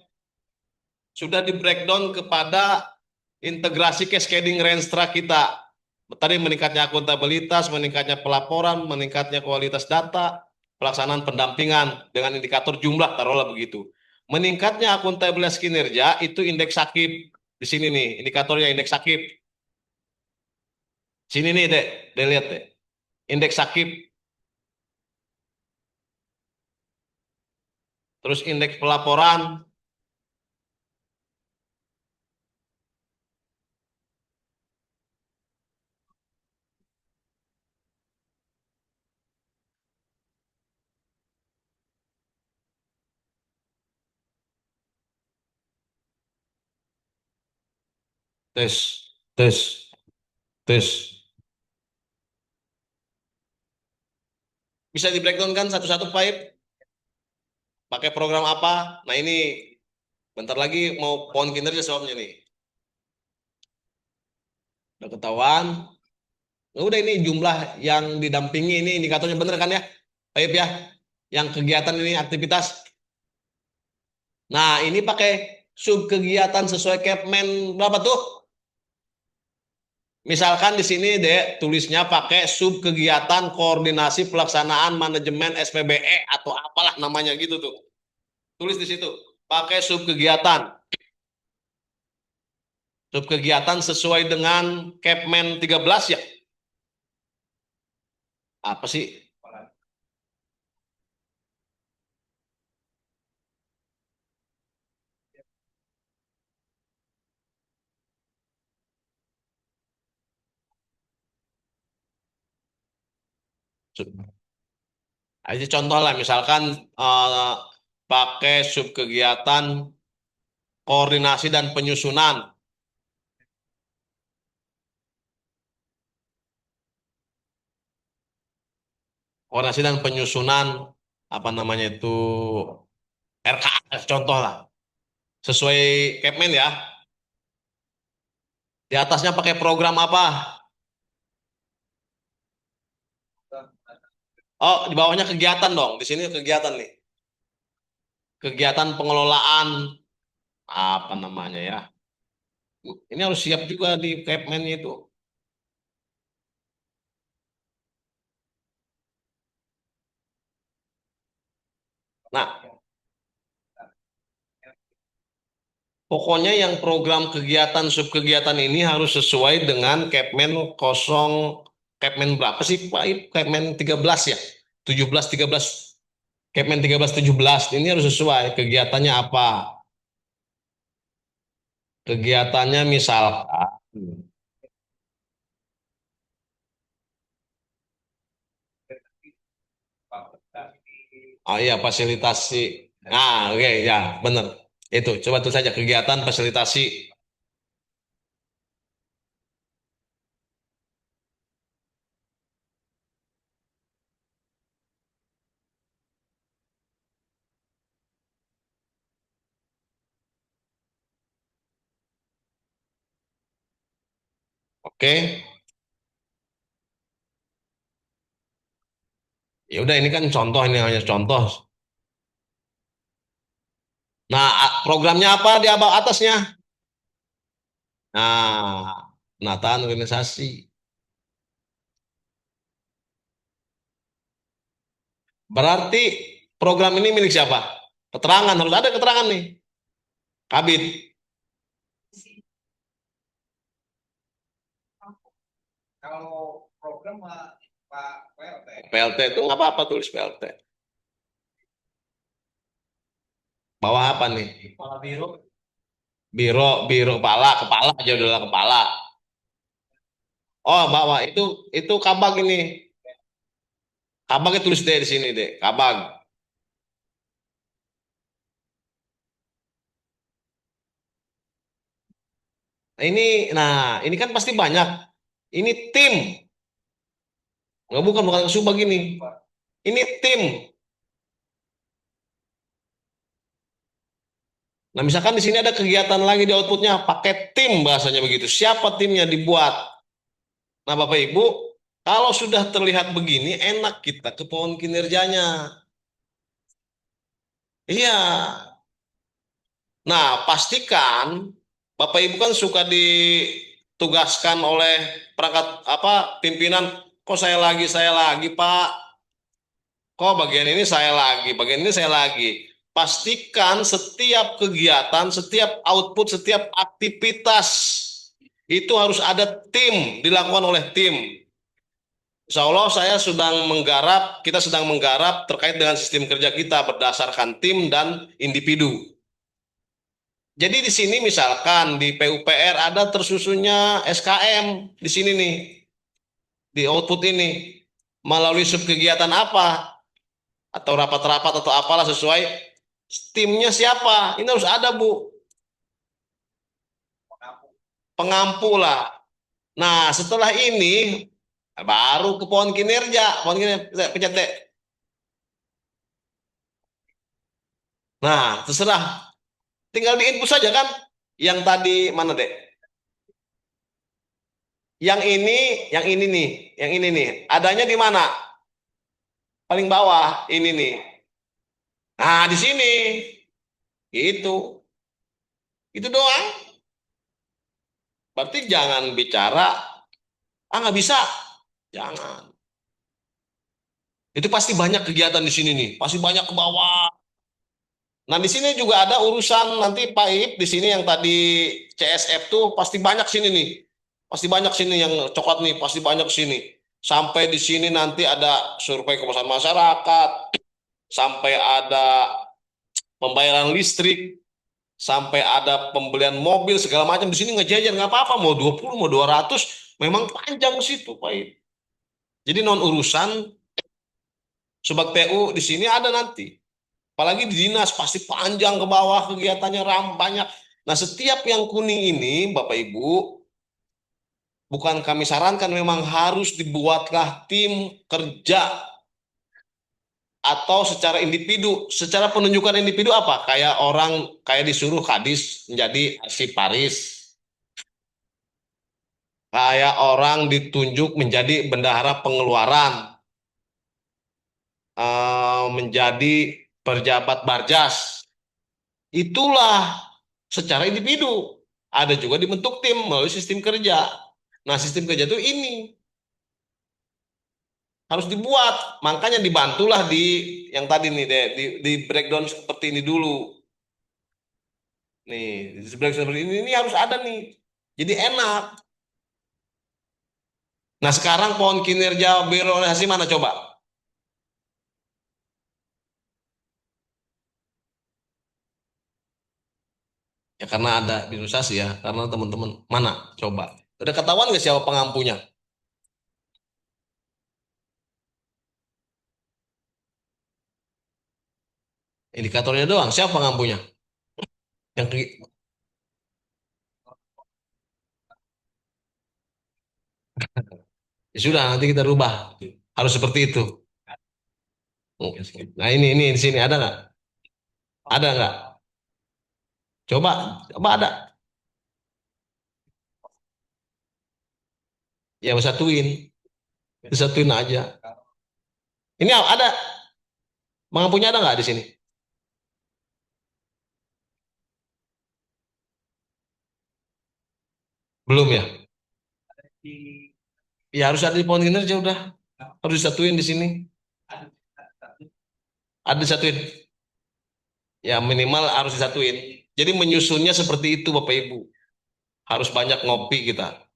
sudah di breakdown kepada integrasi cascading Renstra kita. Tadi meningkatnya akuntabilitas, meningkatnya pelaporan, meningkatnya kualitas data, pelaksanaan pendampingan dengan indikator jumlah, taruhlah begitu. Meningkatnya akuntabilitas kinerja itu indeks sakit. Di sini nih, indikatornya indeks sakit. Sini nih, Dek. Dek lihat, Dek. Indeks sakit. Terus indeks pelaporan. Tes, tes, tes. Bisa di breakdown kan satu-satu Pak Ip? Pakai program apa? Nah ini bentar lagi mau pohon kinerja soalnya nih. Udah ketahuan. Nah, udah ini jumlah yang didampingi ini indikatornya bener kan ya? Pak Ip ya? Yang kegiatan ini aktivitas. Nah ini pakai sub kegiatan sesuai Kepmen berapa tuh? Misalkan di sini deh tulisnya pakai sub kegiatan koordinasi pelaksanaan manajemen SPBE atau apalah namanya gitu tuh. Tulis di situ. Pakai sub kegiatan. Sub kegiatan sesuai dengan Kepmen 13 ya. Apa sih? Aja contoh lah misalkan pakai sub kegiatan koordinasi dan penyusunan. Koordinasi dan penyusunan apa namanya itu RKA contoh lah. Sesuai Kepmen ya. Di atasnya pakai program apa? Oh, di bawahnya kegiatan dong. Di sini kegiatan nih. Kegiatan pengelolaan apa namanya ya? Ini harus siap juga di Kepmen itu. Nah, pokoknya yang program kegiatan subkegiatan ini harus sesuai dengan Kepmen 0 Kepmen berapa sih Pak? Kepmen 13 ya? 17 13 Kepmen 13 17 ini harus sesuai kegiatannya apa? Kegiatannya misalkan oh iya fasilitasi. Ah, oke ya, benar. Itu coba tulis saja kegiatan fasilitasi. Oke. Ya udah ini kan contoh ini hanya contoh. Nah, programnya apa di bawah atasnya? Nah, penataan organisasi. Berarti program ini milik siapa? Keterangan, harus ada keterangan nih. Kabit. Kalau program Pak PLT. PLT itu nggak apa-apa tulis PLT. Bawah apa nih? Kepala biro. Biro, biro kepala, kepala aja udah kepala. Oh, bawah itu kabag ini. Kabagnya tulis deh di sini deh, kabag. Nah ini kan pasti banyak. Ini tim. Nggak bukan subag ini. Ini tim. Nah, misalkan di sini ada kegiatan lagi di outputnya, pakai tim bahasanya begitu. Siapa timnya dibuat? Nah, Bapak Ibu, kalau sudah terlihat begini, enak kita ke pohon kinerjanya. Iya. Nah, pastikan Bapak Ibu kan suka ditugaskan oleh perangkat apa pimpinan. Kok saya lagi, Pak? Kok bagian ini saya lagi, bagian ini saya lagi. Pastikan setiap kegiatan, setiap output, setiap aktivitas itu harus ada tim, dilakukan oleh tim. Insya Allah kita sedang menggarap terkait dengan sistem kerja kita berdasarkan tim dan individu. Jadi di sini misalkan di PUPR ada tersusunnya SKM di sini nih, di output ini melalui subkegiatan apa atau rapat-rapat atau apalah sesuai timnya siapa. Ini harus ada Bu, pengampu lah. Nah setelah ini baru ke pohon kinerja, pencet deh. Nah terserah, tinggal di input saja kan. Yang tadi mana deh? Yang ini nih, yang ini nih. Adanya di mana? Paling bawah ini nih. Nah, di sini. Itu. Itu doang. Berarti jangan bicara, ah nggak bisa. Jangan. Itu pasti banyak kegiatan di sini nih. Pasti banyak ke bawah. Nah, di sini juga ada urusan nanti Pak Ip di sini yang tadi CSF tuh pasti banyak sini nih. Pasti banyak sini yang coklat nih, pasti banyak sini. Sampai di sini nanti ada survei kepuasan masyarakat, sampai ada pembayaran listrik, sampai ada pembelian mobil segala macam di sini ngejajar nggak apa-apa mau 20 mau 200 memang panjang situ Pak Ip. Jadi non urusan Sobat PU di sini ada nanti. Apalagi di dinas pasti panjang ke bawah kegiatannya banyak. Nah, setiap yang kuning ini Bapak Ibu bukan kami sarankan memang harus dibuatlah tim kerja atau secara individu, secara penunjukan individu apa? Kayak orang kayak disuruh kadis menjadi arsiparis, kayak orang ditunjuk menjadi bendahara pengeluaran, menjadi pejabat Barjas. Itulah secara individu. Ada juga dibentuk tim melalui sistem kerja. Nah, sistem kerja itu ini harus dibuat. Makanya dibantulah di yang tadi nih deh, di breakdown seperti ini dulu. Nih, di breakdown seperti ini harus ada nih. Jadi enak. Nah, sekarang pohon kinerja birokrasi mana coba? Ya karena ada birokrasi ya, karena teman-teman mana coba? Udah ketahuan nggak siapa pengampunya? Indikatornya doang, siapa pengampunya? Yang ya sudah nanti kita rubah. Harus seperti itu. Nah ini di sini ada nggak? Ada nggak? Coba, coba ada. Ya satuin, disatuin aja. Ini ada, mengampunya ada nggak di sini? Belum ya? Ya harus ada di pohon kinerja udah. Harus disatuin di sini. Ada disatuin. Ya minimal harus disatuin. Jadi menyusunnya seperti itu Bapak Ibu. Harus banyak ngopi kita.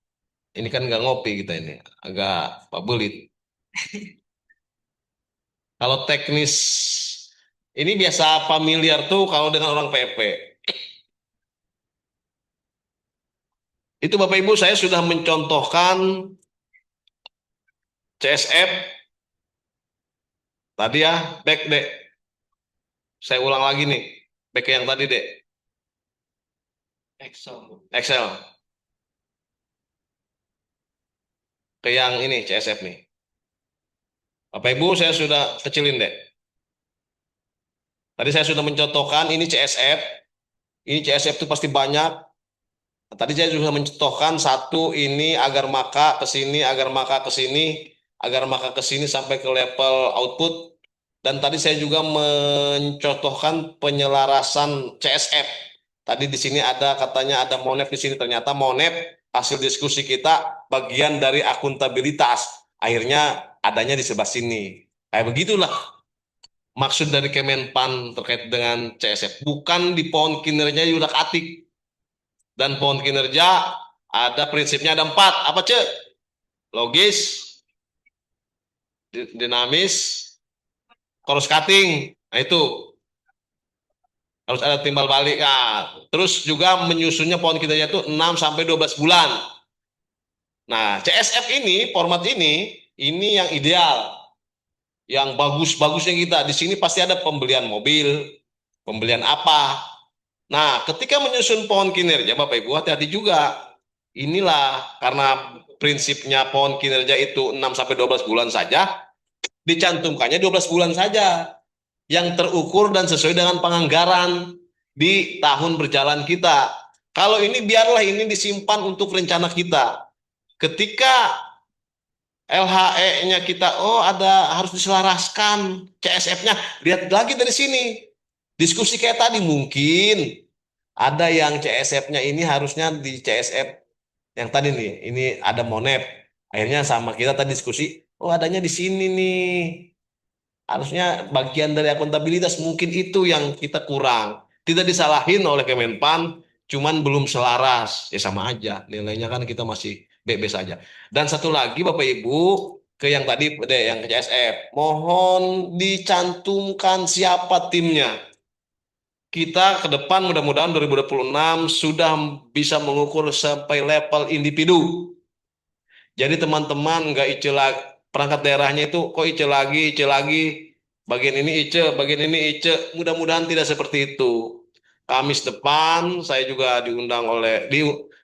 Ini kan nggak ngopi kita ini. Agak pabelit. Kalau teknis, ini biasa familiar tuh kalau dengan orang PP. Itu Bapak Ibu saya sudah mencontohkan CSF tadi ya, back dek. Saya ulang lagi nih, back yang tadi dek. Excel. Ke yang ini CSF nih. Bapak Ibu saya sudah kecilin dek. Tadi saya sudah mencontohkan ini CSF. Ini CSF itu pasti banyak. Tadi saya sudah mencontohkan satu ini agar maka ke sini, agar maka ke sini, agar maka ke sini sampai ke level output. Dan tadi saya juga mencontohkan penyelarasan CSF. Tadi di sini ada katanya ada Monep di sini. Ternyata Monep hasil diskusi kita bagian dari akuntabilitas. Akhirnya adanya di sebelah sini. Kayak begitulah maksud dari Kemenpan terkait dengan CSF. Bukan di pohon kinerja yudak-atik. Dan pohon kinerja ada prinsipnya ada 4. Apa cek? Logis, dinamis, cross cutting. Nah itu harus ada timbal balik. Nah, terus juga menyusunnya pohon kinerja itu 6 sampai 12 bulan. Nah, CSF ini, format ini yang ideal, yang bagus-bagusnya kita. Di sini pasti ada pembelian mobil, pembelian apa. Nah, ketika menyusun pohon kinerja, Bapak Ibu hati-hati juga. Inilah karena prinsipnya pohon kinerja itu 6 sampai 12 bulan saja, dicantumkannya 12 bulan saja yang terukur dan sesuai dengan penganggaran di tahun berjalan kita. Kalau ini biarlah ini disimpan untuk rencana kita. Ketika LHE-nya kita, oh ada harus diselaraskan CSF-nya, lihat lagi dari sini. Diskusi kayak tadi mungkin ada yang CSF-nya ini harusnya di CSF yang tadi nih, ini ada monep. Akhirnya sama kita tadi diskusi, oh adanya di sini nih. Harusnya bagian dari akuntabilitas mungkin itu yang kita kurang. Tidak disalahin oleh Kemenpan, cuman belum selaras. Ya sama aja, nilainya kan kita masih BB saja. Dan satu lagi Bapak Ibu, ke yang tadi deh, yang ke CSF. Mohon dicantumkan siapa timnya. Kita ke depan mudah-mudahan 2026 sudah bisa mengukur sampai level individu. Jadi teman-teman nggak ice lagi, perangkat daerahnya itu kok ice lagi, bagian ini ice. Mudah-mudahan tidak seperti itu. Kamis depan saya juga diundang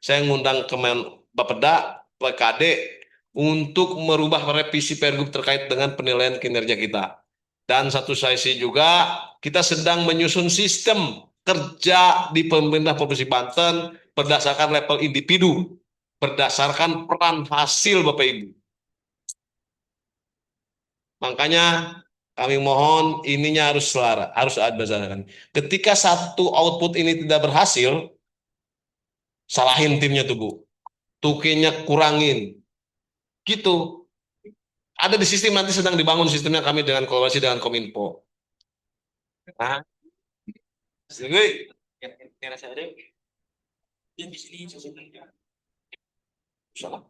saya ngundang Kemen Bapeda, PKD untuk merubah revisi Pergub terkait dengan penilaian kinerja kita. Dan satu sisi juga kita sedang menyusun sistem kerja di pemerintah Provinsi Banten berdasarkan level individu, berdasarkan peran hasil Bapak Ibu. Makanya kami mohon ininya harus selara, harus ada berdasarkan. Ketika satu output ini tidak berhasil, salahin timnya tuh Bu. Tukinya kurangin. Gitu. Ada di sistem nanti sedang dibangun sistemnya kami dengan kolaborasi dengan Kominfo. Nah, jadi salah.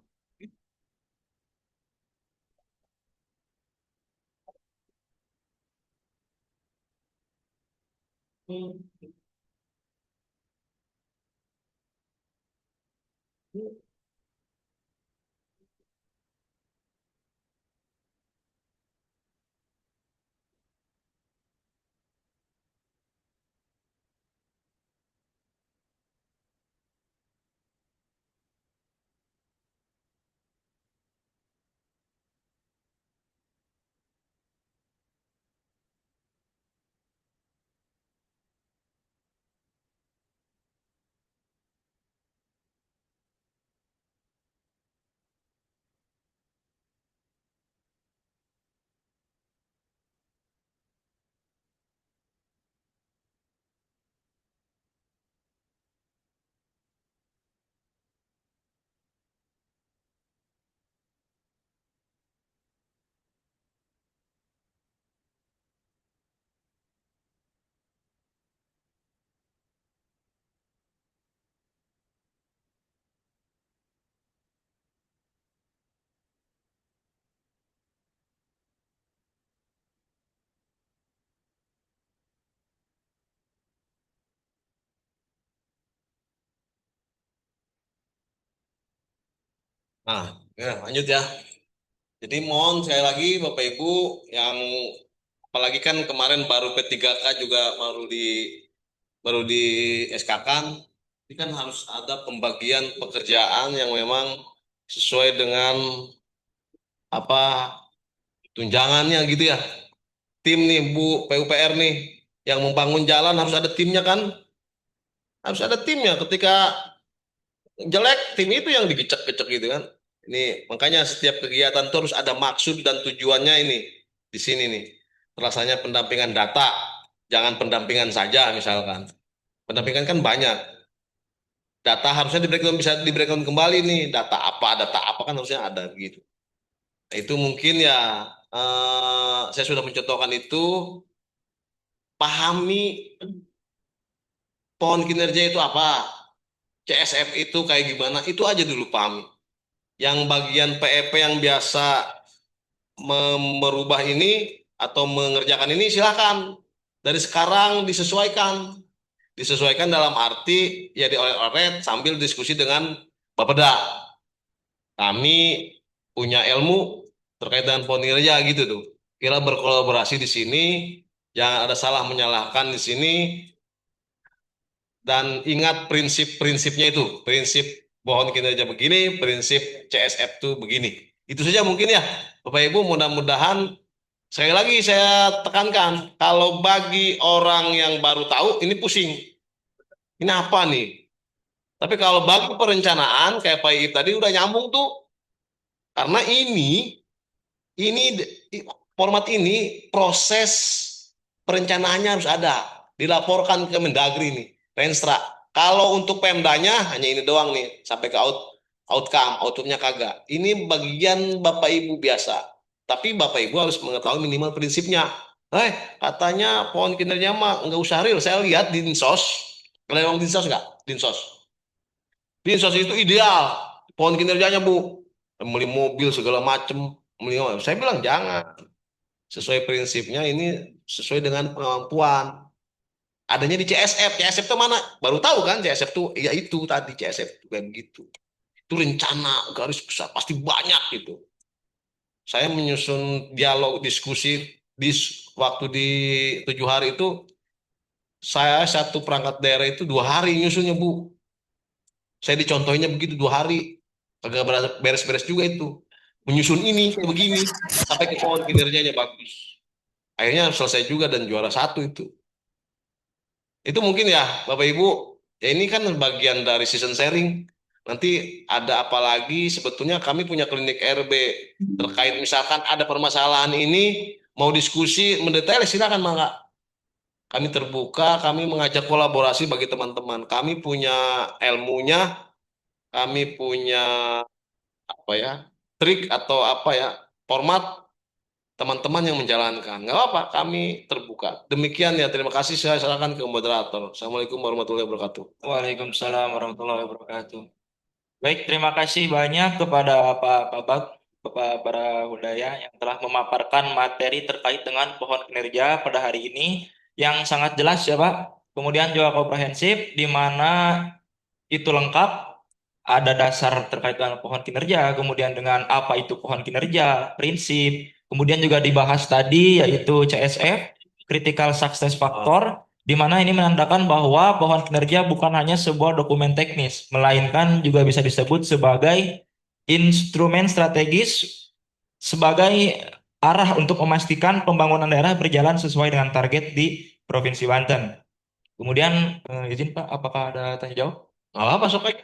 Nah, ya, lanjut ya. Jadi mohon sekali lagi Bapak Ibu yang apalagi kan kemarin baru P3K juga baru di SK-kan. Ini kan harus ada pembagian pekerjaan yang memang sesuai dengan apa tunjangannya gitu ya. Tim nih Bu PUPR nih yang membangun jalan harus ada timnya kan? Harus ada timnya. Ketika jelek tim itu yang dikecek-kecek gitu kan. Ini makanya setiap kegiatan itu harus ada maksud dan tujuannya ini di sini nih. Rasanya pendampingan data, jangan pendampingan saja misalkan. Pendampingan kan banyak. Data harusnya bisa di-breakdown kembali nih. Data apa kan harusnya ada gitu. Nah, itu mungkin ya saya sudah mencontohkan itu. Pahami pohon kinerja itu apa, CSF itu kayak gimana, itu aja dulu pahami. Yang bagian PEP yang biasa merubah ini atau mengerjakan ini silakan. Dari sekarang disesuaikan dalam arti ya dioret-oret sambil diskusi dengan Bapeda. Kami punya ilmu terkait dengan kinerja gitu tuh. Kira berkolaborasi di sini, jangan ada salah menyalahkan di sini, dan ingat prinsip-prinsipnya itu, prinsip pohon kinerja begini, prinsip CSF itu begini. Itu saja mungkin ya, Bapak Ibu, mudah-mudahan sekali lagi saya tekankan, kalau bagi orang yang baru tahu ini pusing. Ini apa nih? Tapi kalau bagi perencanaan kayak Pak Iip tadi udah nyambung tuh, karena ini format ini proses perencanaannya harus ada, dilaporkan ke Mendagri nih, Renstra. Kalau untuk Pemdanya hanya ini doang nih, sampai ke outputnya kagak. Ini bagian Bapak Ibu biasa. Tapi Bapak Ibu harus mengetahui minimal prinsipnya. Katanya pohon kinerja mah nggak usah real. Saya lihat di Dinsos, kalian Dinsos nggak? Dinsos. Dinsos itu ideal. Pohon kinerjanya Bu, beli mobil segala macem. Saya bilang jangan. Sesuai prinsipnya ini sesuai dengan kemampuan. Adanya di CSF. CSF itu mana? Baru tahu kan CSF itu, ya itu tadi CSF itu kayak begitu. Itu rencana garis besar pasti banyak gitu. Saya menyusun dialog diskusi di waktu di 7 hari itu, saya satu perangkat daerah itu 2 hari nyusunnya Bu. Saya dicontohnya begitu 2 hari, agak beres-beres juga itu. Menyusun ini kayak begini sampai ke pohon kinerjanya bagus. Akhirnya selesai juga dan juara satu itu. Itu mungkin ya Bapak Ibu, ya ini kan bagian dari season sharing. Nanti ada apa lagi, sebetulnya kami punya klinik RB terkait misalkan ada permasalahan ini, mau diskusi mendetail silakan Mangga. Kami terbuka, kami mengajak kolaborasi bagi teman-teman. Kami punya ilmunya, kami punya apa ya, trik atau apa ya, format, teman-teman yang menjalankan. Nggak apa-apa, kami terbuka. Demikian ya, terima kasih. Saya serahkan ke moderator. Assalamualaikum warahmatullahi wabarakatuh. Waalaikumsalam warahmatullahi wabarakatuh. Baik, terima kasih banyak kepada Pak Babak, Bapak Barahudaya yang telah memaparkan materi terkait dengan pohon kinerja pada hari ini yang sangat jelas ya Pak. Kemudian juga komprehensif di mana itu lengkap, ada dasar terkait dengan pohon kinerja, kemudian dengan apa itu pohon kinerja, prinsip, kemudian juga dibahas tadi yaitu CSF, Critical Success Factor, di mana ini menandakan bahwa pohon kinerja bukan hanya sebuah dokumen teknis, melainkan juga bisa disebut sebagai instrumen strategis sebagai arah untuk memastikan pembangunan daerah berjalan sesuai dengan target di Provinsi Banten. Kemudian izin Pak, apakah ada tanya jawab? Nggak apa-apa, sok baik.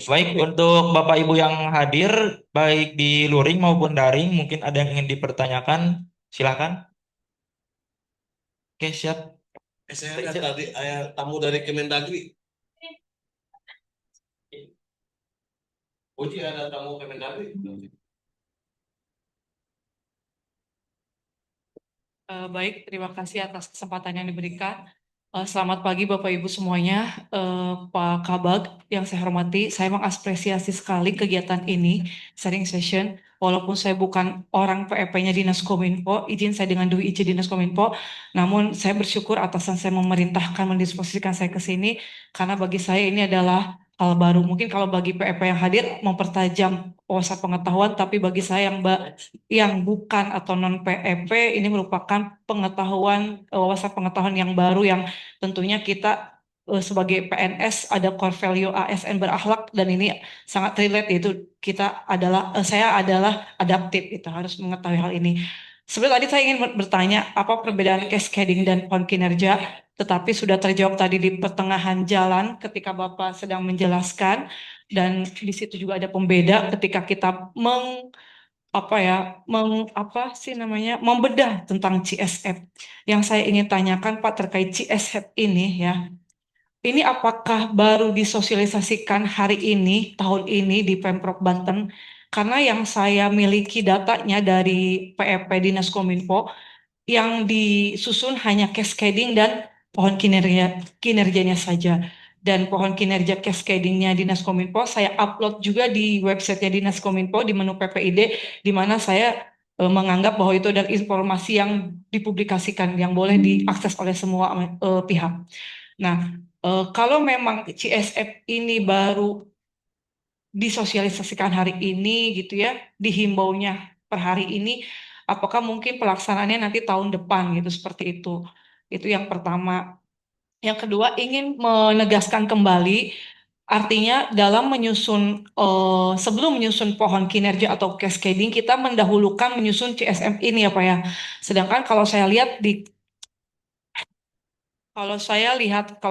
Baik, untuk Bapak Ibu yang hadir, baik di luring maupun daring, mungkin ada yang ingin dipertanyakan, silakan. Oke, siap. Saya lihat tadi tamu dari Kemendagri. Uji ada tamu Kemendagri. Baik, terima kasih atas kesempatan yang diberikan. Selamat pagi Bapak Ibu semuanya. Pak Kabag yang saya hormati, saya mengapresiasi sekali kegiatan ini, sharing session. Walaupun saya bukan orang PEP-nya Dinas Kominfo, izin saya dengan Dwi IC Dinas Kominfo, namun saya bersyukur atasan saya memerintahkan mendisposisikan saya ke sini, karena bagi saya ini adalah hal baru. Mungkin kalau bagi PEP yang hadir mempertajam wawasan pengetahuan, tapi bagi saya yang bukan atau non PEP ini merupakan pengetahuan, wawasan pengetahuan yang baru yang tentunya kita sebagai PNS ada core value ASN berakhlak, dan ini sangat relate, yaitu saya adalah adaptif, itu harus mengetahui hal ini. Sebenarnya tadi saya ingin bertanya apa perbedaan cascading dan pohon kinerja, tetapi sudah terjawab tadi di pertengahan jalan ketika Bapak sedang menjelaskan, dan di situ juga ada pembeda ketika kita apa sih namanya, membedah tentang CSF. Yang saya ingin tanyakan Pak terkait CSF ini ya, ini apakah baru disosialisasikan hari ini, tahun ini di Pemprov Banten? Karena yang saya miliki datanya dari PEP Dinas Kominfo, yang disusun hanya cascading dan pohon kinerjanya saja. Dan pohon kinerja cascadingnya Dinas Kominfo saya upload juga di websitenya Dinas Kominfo di menu PPID, di mana saya menganggap bahwa itu adalah informasi yang dipublikasikan, yang boleh diakses oleh semua pihak. Nah, kalau memang CSF ini baru disosialisasikan hari ini gitu ya, dihimbaunya per hari ini, apakah mungkin pelaksanaannya nanti tahun depan gitu seperti itu. Itu yang pertama. Yang kedua, ingin menegaskan kembali, artinya dalam menyusun, sebelum menyusun pohon kinerja atau cascading, kita mendahulukan menyusun CSM ini ya Pak ya. Sedangkan kalau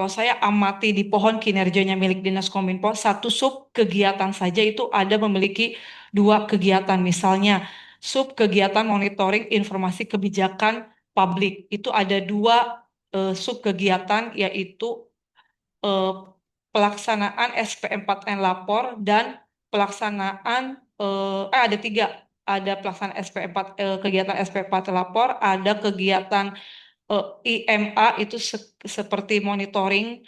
saya amati di pohon kinerjanya milik Dinas Kominfo, satu sub kegiatan saja itu ada memiliki dua kegiatan. Misalnya, sub kegiatan monitoring informasi kebijakan publik. Itu ada dua sub kegiatan, yaitu eh, pelaksanaan SP4N lapor dan pelaksanaan, ada tiga. Ada pelaksanaan SP4, kegiatan SP4 lapor, ada kegiatan IMA itu seperti monitoring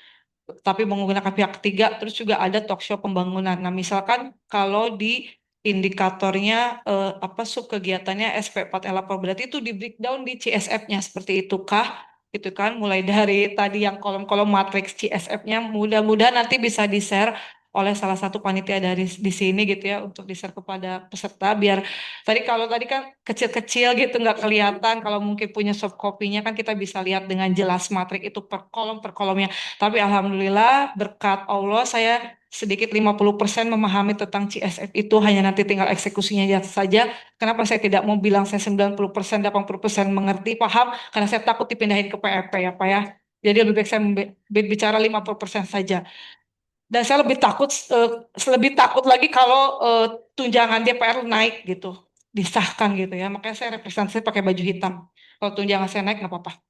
tapi menggunakan pihak ketiga, terus juga ada talk show pembangunan. Nah, misalkan kalau di indikatornya apa sub kegiatannya SP4 lapor, berarti itu di breakdown di CSF-nya seperti itu kah? Itu kan mulai dari tadi yang kolom-kolom matriks CSF-nya, mudah-mudahan nanti bisa di-share oleh salah satu panitia dari di sini gitu ya, untuk di-share kepada peserta biar kalau tadi kan kecil-kecil gitu nggak kelihatan, kalau mungkin punya soft copy-nya kan kita bisa lihat dengan jelas matrik itu per kolomnya. Tapi alhamdulillah berkat Allah saya sedikit 50% memahami tentang CSF itu, hanya nanti tinggal eksekusinya saja. Kenapa saya tidak mau bilang saya 90%, 80% mengerti, paham? Karena saya takut dipindahin ke PRP ya Pak ya. Jadi lebih baik saya bicara 50% saja. Dan saya lebih takut lagi kalau tunjangan DPR naik gitu, disahkan gitu ya. Makanya saya representasi pakai baju hitam. Kalau tunjangan saya naik nggak apa-apa.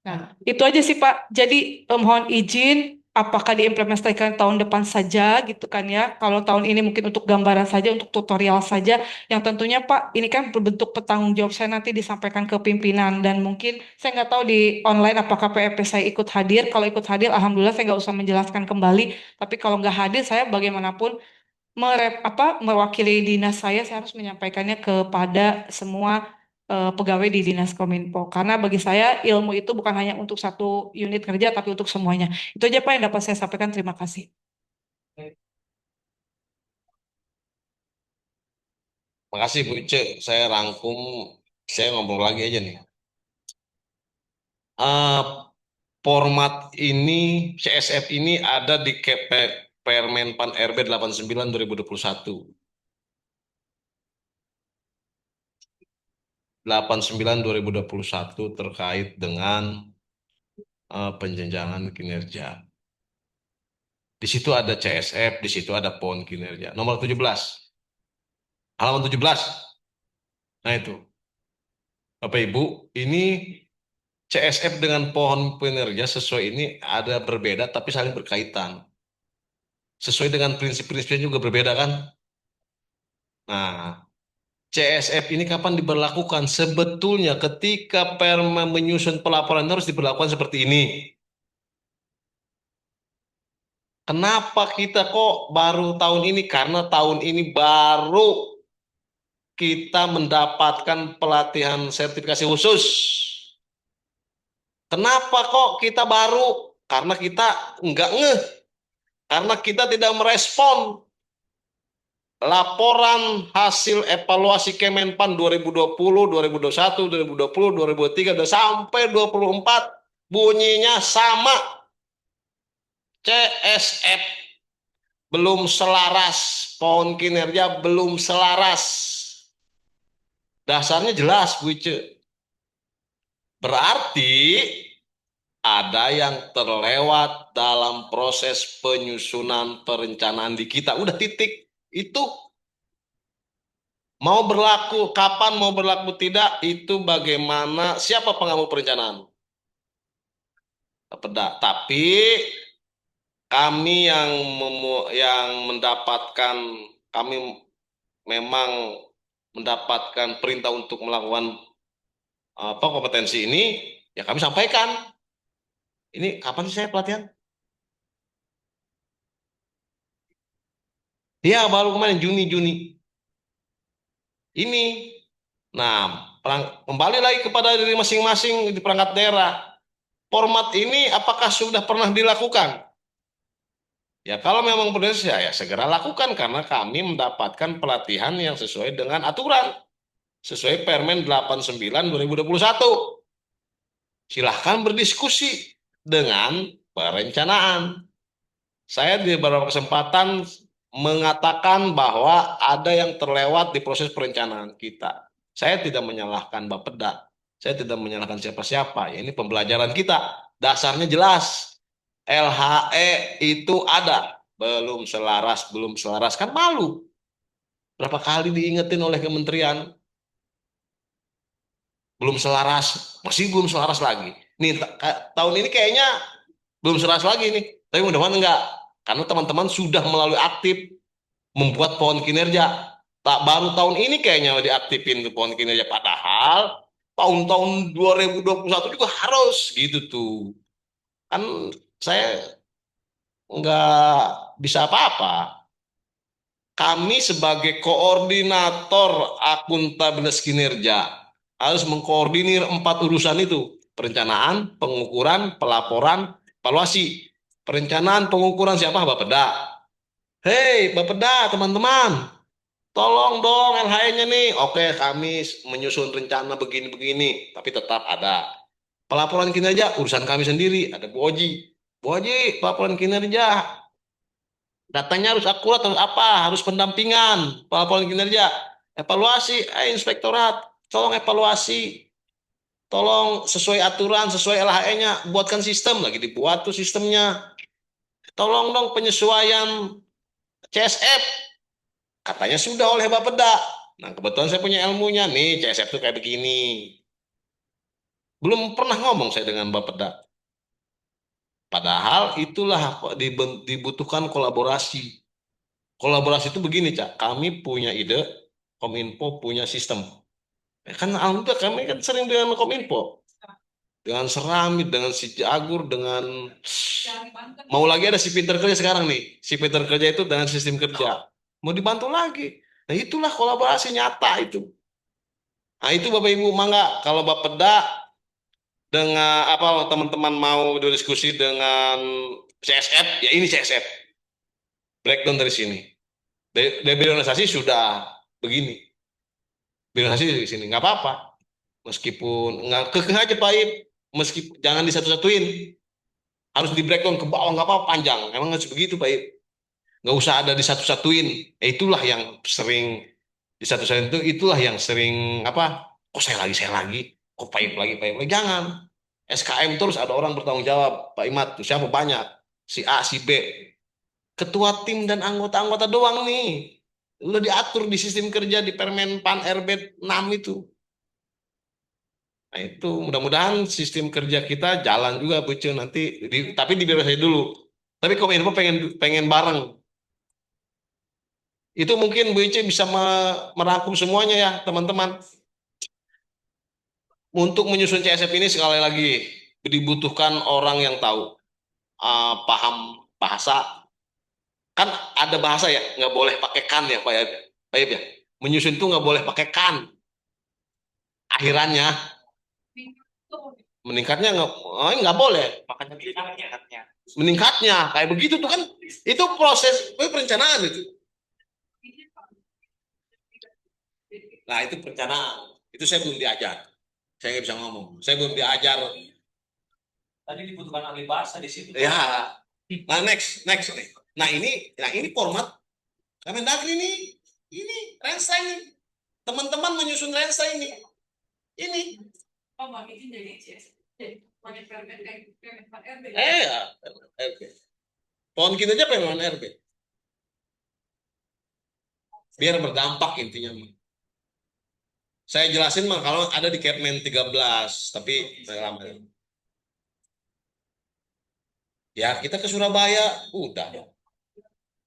Nah, itu aja sih Pak. Jadi mohon izin, apakah diimplementasikan tahun depan saja gitu kan ya. Kalau tahun ini mungkin untuk gambaran saja, untuk tutorial saja. Yang tentunya Pak, ini kan berbentuk petanggung jawab saya nanti disampaikan ke pimpinan. Dan mungkin saya nggak tahu di online apakah PRP saya ikut hadir. Kalau ikut hadir, alhamdulillah saya nggak usah menjelaskan kembali. Tapi kalau nggak hadir, saya bagaimanapun mewakili dinas saya harus menyampaikannya kepada semua pegawai di Dinas Kominfo. Karena bagi saya ilmu itu bukan hanya untuk satu unit kerja, tapi untuk semuanya. Itu aja Pak yang dapat saya sampaikan. Terima kasih. Makasih Bu Ice, saya rangkum, saya ngobrol lagi aja nih. Eh, Format ini, CSF ini ada di Permenpan RB 89 2021. 89 2021 terkait dengan penjenjangan kinerja. Di situ ada CSF, di situ ada PON kinerja. Nomor 17. Halaman 17. Nah itu. Bapak Ibu, ini CSF dengan pohon kinerja sesuai ini ada berbeda tapi saling berkaitan. Sesuai dengan prinsip-prinsipnya juga berbeda kan? Nah, CSF ini kapan diberlakukan? Sebetulnya ketika Perma menyusun pelaporan harus diberlakukan seperti ini. Kenapa kita kok baru tahun ini? Karena tahun ini baru kita mendapatkan pelatihan sertifikasi khusus. Kenapa kok kita baru? Karena kita nggak ngeh. Karena kita tidak merespon laporan hasil evaluasi Kemenpan 2020, 2021, 2020, 2023, dan sampai 24 bunyinya sama. CSF belum selaras, pohon kinerja belum selaras. Dasarnya jelas Bu Ice. Berarti ada yang terlewat dalam proses penyusunan perencanaan di kita. Udah titik. Itu mau berlaku, kapan mau berlaku tidak, itu bagaimana, siapa pengambil perencanaan. Tapi kami yang mendapatkan, kami memang mendapatkan perintah untuk melakukan apa kompetensi ini, ya kami sampaikan. Ini kapan sih saya pelatihan? Ya baru kemarin Juni. Ini Nah, kembali lagi kepada diri masing-masing di perangkat daerah. Format ini apakah sudah pernah dilakukan? Ya kalau memang benar ya segera lakukan karena kami mendapatkan pelatihan yang sesuai dengan aturan, sesuai Permen 89 2021. Silahkan berdiskusi dengan perencanaan. Saya di beberapa kesempatan mengatakan bahwa ada yang terlewat di proses perencanaan kita. Saya tidak menyalahkan Bapeda. Saya tidak menyalahkan siapa-siapa. Ya, ini pembelajaran kita. Dasarnya jelas. LHE itu ada. Belum selaras. Kan malu. Berapa kali diingetin oleh kementerian. Belum selaras. Masih belum selaras lagi. Nih, tahun ini kayaknya belum selaras lagi nih. Tapi mudah-mudahan enggak. Karena teman-teman sudah melalui aktif membuat pohon kinerja. Tak baru tahun ini kayaknya diaktifin tuh pohon kinerja. Padahal tahun-tahun 2021 juga harus gitu tuh. Kan saya nggak bisa apa-apa. Kami sebagai koordinator akuntabilitas kinerja harus mengkoordinir 4 urusan itu. Perencanaan, pengukuran, pelaporan, evaluasi. Perencanaan, pengukuran siapa? Bapeda. Hei, Bapeda, teman-teman. Tolong dong LHE-nya nih. Oke, kami menyusun rencana begini-begini, tapi tetap ada. Pelaporan kinerja, urusan kami sendiri. Ada Bu Oji. Bu Oji, pelaporan kinerja. Datanya harus akurat, harus apa? Harus pendampingan. Pelaporan kinerja. Evaluasi, inspektorat. Tolong evaluasi. Tolong sesuai aturan, sesuai LHE-nya. Buatkan sistem. Lagi dibuat tuh sistemnya. Tolong dong penyesuaian CSF. Katanya sudah oleh Bapeda. Nah, kebetulan saya punya ilmunya nih, CSF itu kayak begini. Belum pernah ngomong saya dengan Bapeda. Padahal itulah dibutuhkan kolaborasi. Kolaborasi itu begini, Cak. Kami punya ide, Kominfo punya sistem. Kan alhamdulillah kami kan sering dengan Kominfo. Dengan Seramit, dengan si Jagur, dengan mau lagi ada si Pinter Kerja sekarang nih. Si Pinter Kerja itu dengan sistem kerja. Mau dibantu lagi. Nah, itulah kolaborasi nyata itu. Nah, itu Bapak Ibu mangga kalau Bapeda dengan apa teman-teman mau berdiskusi dengan CSF, ya ini CSF. Breakdown dari sini. Dari organisasi sudah begini. Organisasi di sini nggak apa-apa. Meskipun nggak kekeh aja Pak Ip. Meskipun jangan disatu-satuin. Harus di breakdown ke bawah nggak apa-apa panjang. Emang harus begitu Pak Ip. Nggak usah ada disatu-satuin. Itulah yang sering disatu-satuin itu itulah yang sering apa? Kok saya lagi, kok Pak Ip lagi, Pak Ip lagi. Jangan. SKM terus ada orang bertanggung jawab, Pak Imat, tuh siapa banyak, si A, si B, ketua tim dan anggota-anggota doang nih, udah diatur di sistem kerja di Permen Pan RB 6 itu. Nah itu mudah-mudahan sistem kerja kita jalan juga Bu Cun nanti, tapi dibebasin dulu. Tapi Kominfo pengen pengen bareng. Itu mungkin Bu Ice bisa merangkum semuanya ya teman-teman. Untuk menyusun CSF ini sekali lagi dibutuhkan orang yang tahu, paham bahasa. Kan ada bahasa ya nggak boleh pakai kan ya Pak Yip ya, menyusun itu nggak boleh pakai kan, akhirannya meningkatnya nggak boleh, Makanya meningkatnya. meningkatnya kayak begitu tuh kan, itu proses perencanaan itu. Nah itu perencanaan itu saya belum diajar, saya nggak bisa ngomong, saya belum diajar. Tadi dibutuhkan ahli bahasa di situ. Ya, nah next nih. Nah ini format Kemendagri nih, ini Rensa ini, teman-teman menyusun Rensa ini. Oh, Mbak Izin jadi CS. Jadi banyak permen Pak RB. Ya, RB. Pohon kita aja pengen RB. Biar berdampak intinya. Saya jelasin mah kalau ada di Kepmen 13, tapi lama. Ya kita ke Surabaya, udah.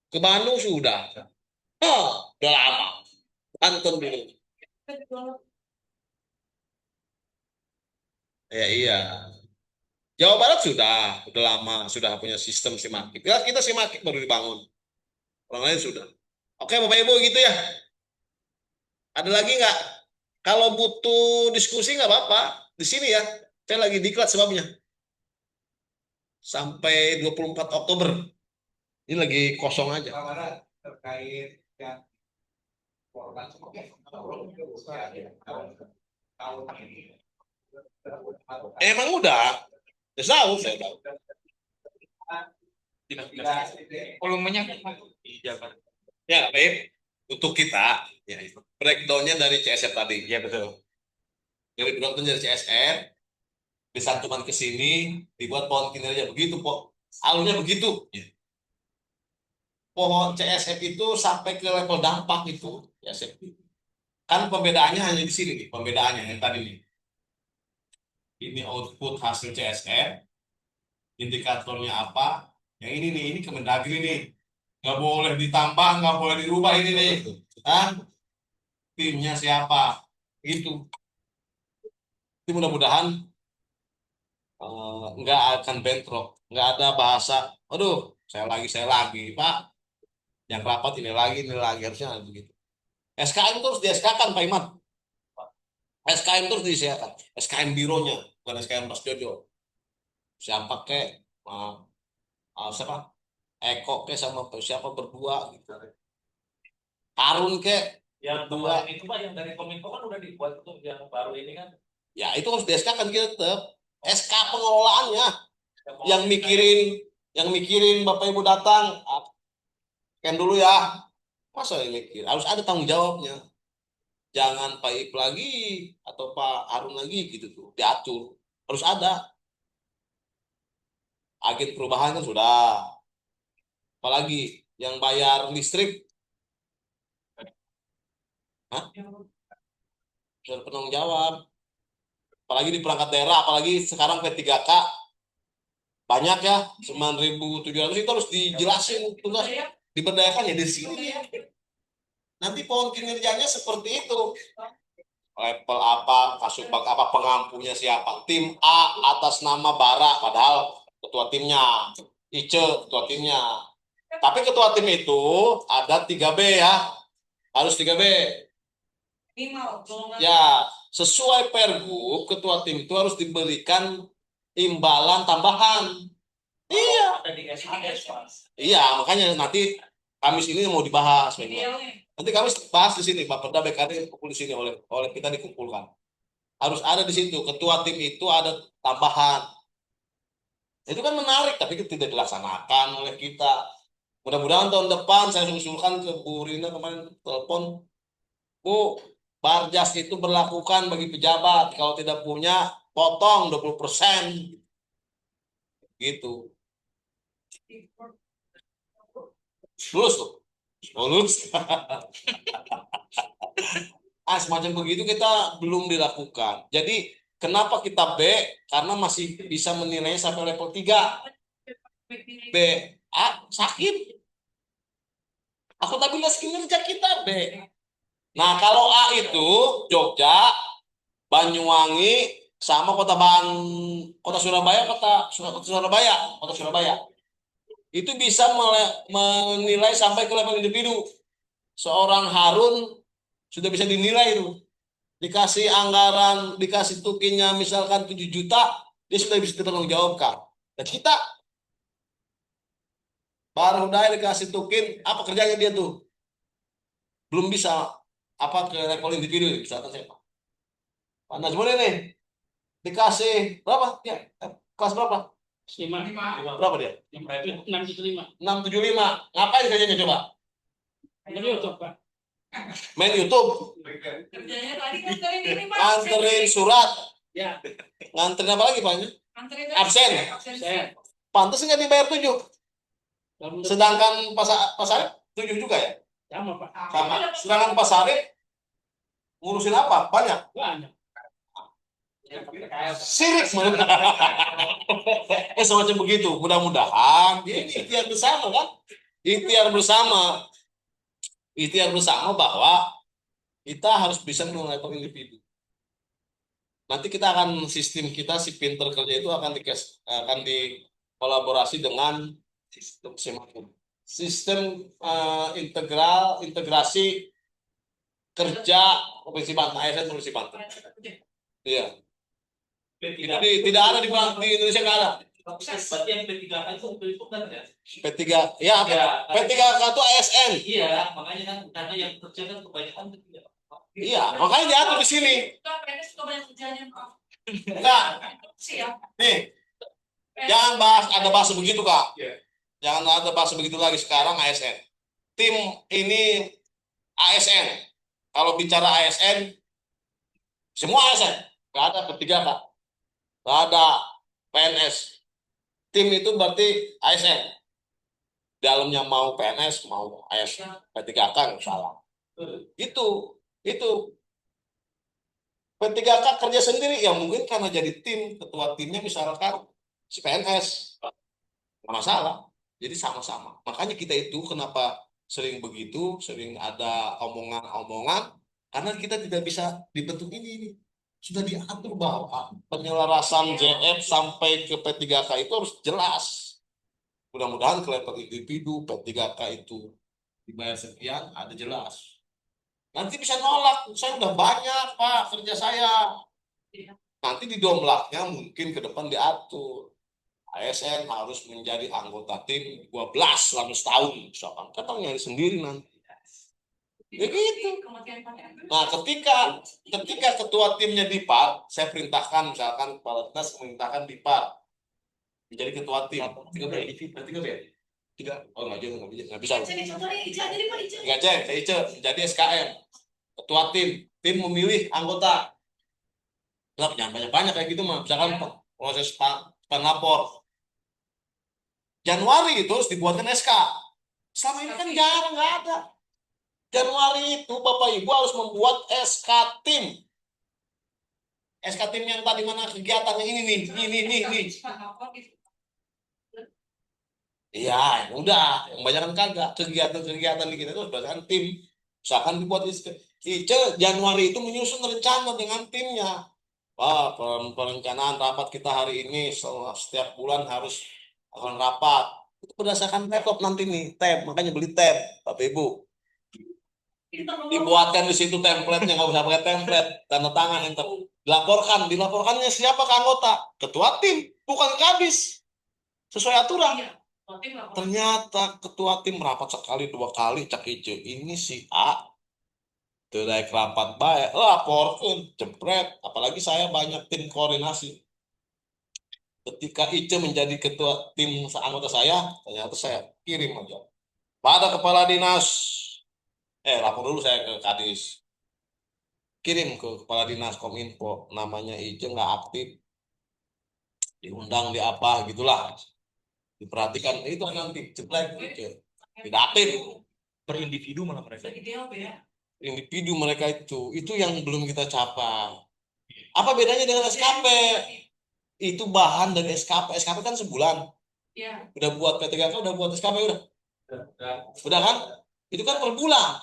Ke Bandung sudah. Udah lama. Anton dulu. Ya iya. Jawa Barat udah lama, sudah punya sistem Simakip. Ya kita Simakip baru dibangun. Orang lain sudah. Oke Bapak Ibu gitu ya. Ada lagi nggak? Kalau butuh diskusi nggak apa-apa. Di sini ya, saya lagi diklat sebabnya. Sampai 24 Oktober. Ini lagi kosong aja. Terkait yang korban tahun ini. Emang udah. Saya tahu. Volumenya Ya, baik. Untuk kita, ya, breakdownnya dari CSR tadi. ya betul. Dari breakdown dari CSR, disantumkan ke sini, dibuat pohon kinerja begitu, kok. Alurnya begitu. Ya. Pohon CSF itu sampai ke level dampak itu, CSF. Kan pembedaannya hanya di sini nih, pembedaannya yang tadi nih. Ini output hasil CSF, indikatornya apa? Yang ini nih, ini Kemendagri nih. Nggak boleh ditambah, nggak boleh dirubah ini nih. Hah? Timnya siapa? Itu. Jadi mudah-mudahan nggak akan bentrok, nggak ada bahasa. Aduh, saya lagi, Pak. Yang rapat ini lagi harusnya begitu. SKM terus di SK-kan, Pak Imat. SKM terus disiapkan. SKM bironya, bukan SKM Mas Jojo. Siapa kek? Siapa? Eko kek sama siapa berdua gitu. Harun kek Yang berdua. kemarin itu Pak, yang dari Kominfo kan udah dibuat tuh, yang baru ini kan. Ya itu harus di SK-kan kita tetap. SK pengelolaannya yang mikirin Bapak Ibu datang, kan dulu ya. Masa yang mikir? Harus ada tanggung jawabnya. Jangan Pak Ip lagi atau Pak Harun lagi gitu tuh diatur. Harus ada agen perubahan kan sudah. Apalagi yang bayar listrik, hah? Sudah penanggung jawab. Apalagi di perangkat daerah, apalagi sekarang P3K banyak ya, 9.700 itu harus dijelasin tugas diberdayakan ya di sini. Nanti pohon kinerjanya seperti itu. Level apa, kasubag apa, pengampunya siapa. Tim A atas nama Bara, padahal ketua timnya. Ice, ketua timnya. Tapi ketua tim itu ada 3B ya. Harus 3B. Ya, sesuai Pergub, ketua tim itu harus diberikan imbalan tambahan. Iya. Ada di SAS Pak. Iya, makanya nanti Kamis ini mau dibahas memang. Nanti Kamis bahas di sini, Bapeda BKD kumpul di sini oleh kita dikumpulkan. Harus ada di situ, ketua tim itu ada tambahan. Itu kan menarik, tapi itu tidak dilaksanakan oleh kita. Mudah-mudahan tahun depan saya usulkan ke Bu Rina kemarin telepon, Bu, Barjas itu berlakukan bagi pejabat. Kalau tidak punya, potong 20%. Gitu. Lulus tuh. Lulus. Semacam begitu kita belum dilakukan. Jadi kenapa kita B? Karena masih bisa menilai sampai level 3. B. A, sakit. Akuntabilitas kinerja kita B. Nah, kalau A itu Jogja, Banyuwangi, sama kota Surabaya, kota Surabaya. Itu bisa menilai sampai ke level individu. Seorang Harun sudah bisa dinilai itu. Dikasih anggaran, dikasih tukinya misalkan 7 juta, dia sudah bisa dipertanggungjawabkan. Dan kita baru udah dikasih tukin, apa kerjanya dia tuh? Belum bisa apa ke level individu, misalkan siapa? Pak Najmul ini dikasih berapa? Ya, kelas berapa? 5. Berapa dia? 675. 675. Ngapain kerjanya coba? Jadi YouTube Pak. Main YouTube, Kerjanya tadi nganterin ini Pak. nganterin surat, Ya, nganterin apa lagi Pak? Nganterin Absen. saya. Pantas nggak dibayar 7. Sedangkan pasar 7 juga ya? Sama Pak. Sama. Sedangkan pasar ngurusin apa? Banyak. Banyak. Sirik. Semacam begitu. Mudah-mudahan ini ikhtiar bersama kan? Ikhtiar bersama. Ikhtiar bersama bahwa kita harus bisa menilai individu. Nanti kita akan sistem kita si pinter kerja itu akan dikolaborasi dengan sistem integrasi kerja Provinsi Banten, ASN Provinsi Banten. Iya. Tidak ada di Indonesia, nggak ada. Berarti yang P3K itu kan ya? P3, ya, P3K itu ASN. Iya, makanya kan karena yang kerja kan kebanyakan P3K. Iya, makanya diatur di sini. PNS juga banyak kerjanya, Pak. Enggak, Siap. nih, jangan ada bahasa begitu, Kak. Jangan ada bahasa begitu lagi sekarang ASN. Tim ini ASN. Kalau bicara ASN, semua ASN. Nggak ada P3K. Nggak ada PNS. Tim itu berarti ASN. Dalamnya mau PNS, mau ASN. P3K nggak salah. Itu P3K kerja sendiri ya mungkin karena jadi tim, ketua timnya misalkan si PNS, nggak masalah. Jadi sama-sama. Makanya kita itu kenapa sering begitu, sering ada omongan-omongan, karena kita tidak bisa dibentuk ini. Sudah diatur bahwa penyelarasan JF sampai ke P3K itu harus jelas. Mudah-mudahan ke level individu P3K itu dibayar sekian, ada jelas. Nanti bisa nolak, saya udah banyak Pak kerja saya. Nanti di domlaknya mungkin ke depan diatur. ASN harus menjadi anggota tim 12 selama setahun. Misalkan katanya nyari sendiri nanti. Ya gitu. Nah ketika ketua timnya Dipar, saya perintahkan misalkan kepala dinas memerintahkan Dipar menjadi ketua tim. 3 oh nggak bisa. Nggak cek, saya Ice jadi SKM. Ketua tim memilih anggota. Lah jangan banyak-banyak kayak gitu mah. Misalkan proses lapor. Januari itu harus dibuatkan SK. Selama ini kan jarang, nggak ada. Januari itu Bapak Ibu harus membuat SK tim. SK tim yang tadi mana kegiatannya ini nih. Iya, udah. Yang banyak kan kagak. Kegiatan-kegiatan di kita itu berdasarkan tim. Misalkan dibuat Ice Januari itu menyusun rencana dengan timnya. Wah, perencanaan rapat kita hari ini setiap bulan harus akan rapat. Itu berdasarkan laptop nanti nih, tab. Makanya beli tab, Bapak Ibu. Dibuatkan di situ template-nya, nggak usah pakai template, tanda tangan, enter. Dilaporkannya siapa ke anggota? Ketua tim, bukan kabis. Sesuai aturan. Ternyata ketua tim rapat sekali, 2 kali, cak ijo. Ini si A, tidak rapat baik, laporkan, jepret. Apalagi saya banyak tim koordinasi. Ketika Ice menjadi ketua tim anggota saya, ternyata saya kirim aja. Pada kepala dinas, lapor dulu saya ke Kadis. Kirim ke kepala dinas Kominfo, namanya Ice nggak aktif, diundang di apa gitulah. Diperhatikan, itu nanti jeblek Ice. Tidak aktif. Per individu malah mereka. Individu mereka itu yang belum kita capai. Apa bedanya dengan SKP? Itu bahan dari SKP. SKP kan sebulan. Iya. Udah buat P3K, udah buat SKP udah. Udah kan? Itu kan per bulan.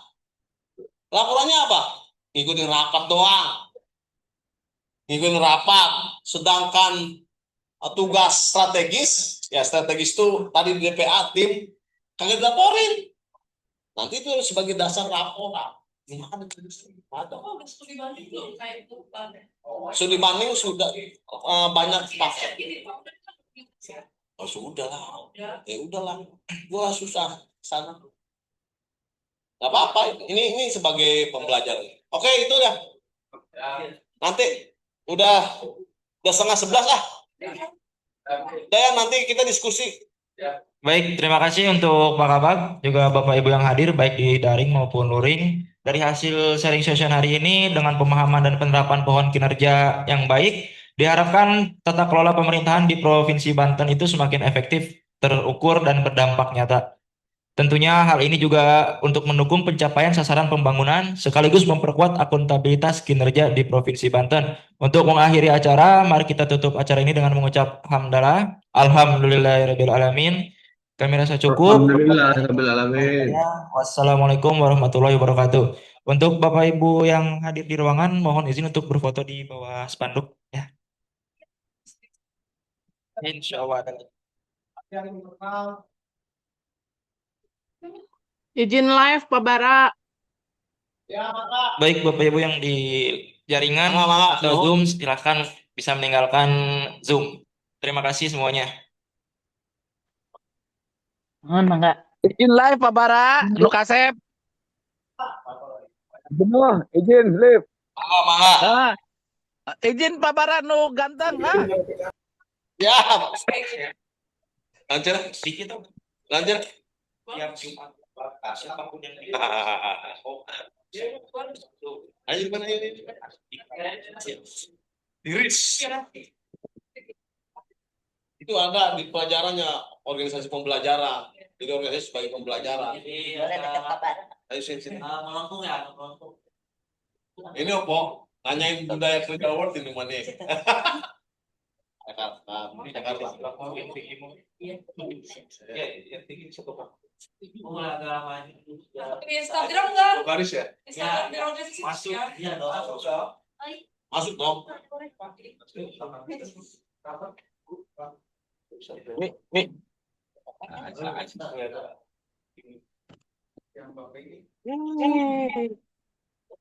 Laporannya apa? Ngikutin rapat doang. Ngikutin rapat. Sedangkan tugas strategis, ya strategis itu tadi di DPA tim kagak dilaporin. Nanti itu sebagai dasar laporan. Gimana itu? Ada. Studi banding belum kayak itu, Pak? Studi banding sudah banyak paket. Oh sudah lah. Ya udahlah. Gua susah sana. Gak apa-apa. Ini sebagai pembelajaran. Oke, itu ya. Nanti udah 10:30 lah. Dan nanti kita diskusi. Baik, terima kasih untuk Pak Kabag, juga Bapak Ibu yang hadir baik di daring maupun luring. Dari hasil sharing session hari ini dengan pemahaman dan penerapan pohon kinerja yang baik, diharapkan tata kelola pemerintahan di Provinsi Banten itu semakin efektif, terukur, dan berdampak nyata. Tentunya hal ini juga untuk mendukung pencapaian sasaran pembangunan sekaligus memperkuat akuntabilitas kinerja di Provinsi Banten. Untuk mengakhiri acara, mari kita tutup acara ini dengan mengucap hamdalah. Alhamdulillahirabbil alamin. Kami rasa cukup. Alhamdulillahirrahmanirrahim. Wassalamualaikum warahmatullahi wabarakatuh. Untuk Bapak Ibu yang hadir di ruangan, mohon izin untuk berfoto di bawah spanduk ya. Insya Allah. Izin live Pak Bara. Baik Bapak Ibu yang di jaringan Mangga, atau Zoom, silakan bisa meninggalkan Zoom. Terima kasih semuanya. Mangga. Izin live Pak Bara, nu kasep. Benar, izin, live. mangga. Ah, izin Pak Bara nu ganteng, ah. Ya, lanjut, Sedikit dong. lanjut. Tiap Jumat. Siapapun yang di Ayo gimana ini? Diris. Itu ada di pelajarannya organisasi pembelajaran. Jadi organisasi sebagai pembelajaran. Jadi Ayo sini. melengkung ya, melengkung. Ini apa? Nanyain budaya kerja award ini mana? Jakarta. Mulai agak lama ini. Di Instagram nggak? Baris ya? Instagram di organisasi Masuk. ya. Iya dong. Masuk dong. Nih.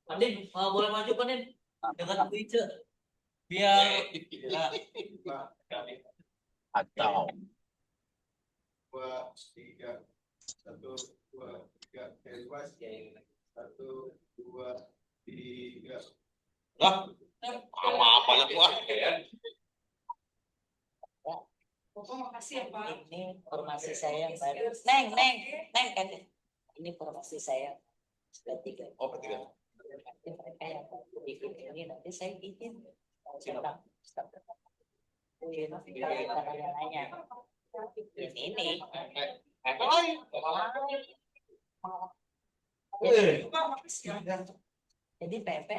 Pandin, boleh maju Pandin. Dekat aku Ice. Biar Atau Dua, tiga, satu, dua, tiga, satu, dua, tiga. Lah, apa lah gua? Bapak makasih ya Pak. Ini informasi saya yang baru. Neng, kan ini informasi saya sudah 3. Oh, ketiga. Nanti mereka yang ikut ini nanti saya izin. Tentang nanya. Ini. Bapak makasih ya. Jadi PP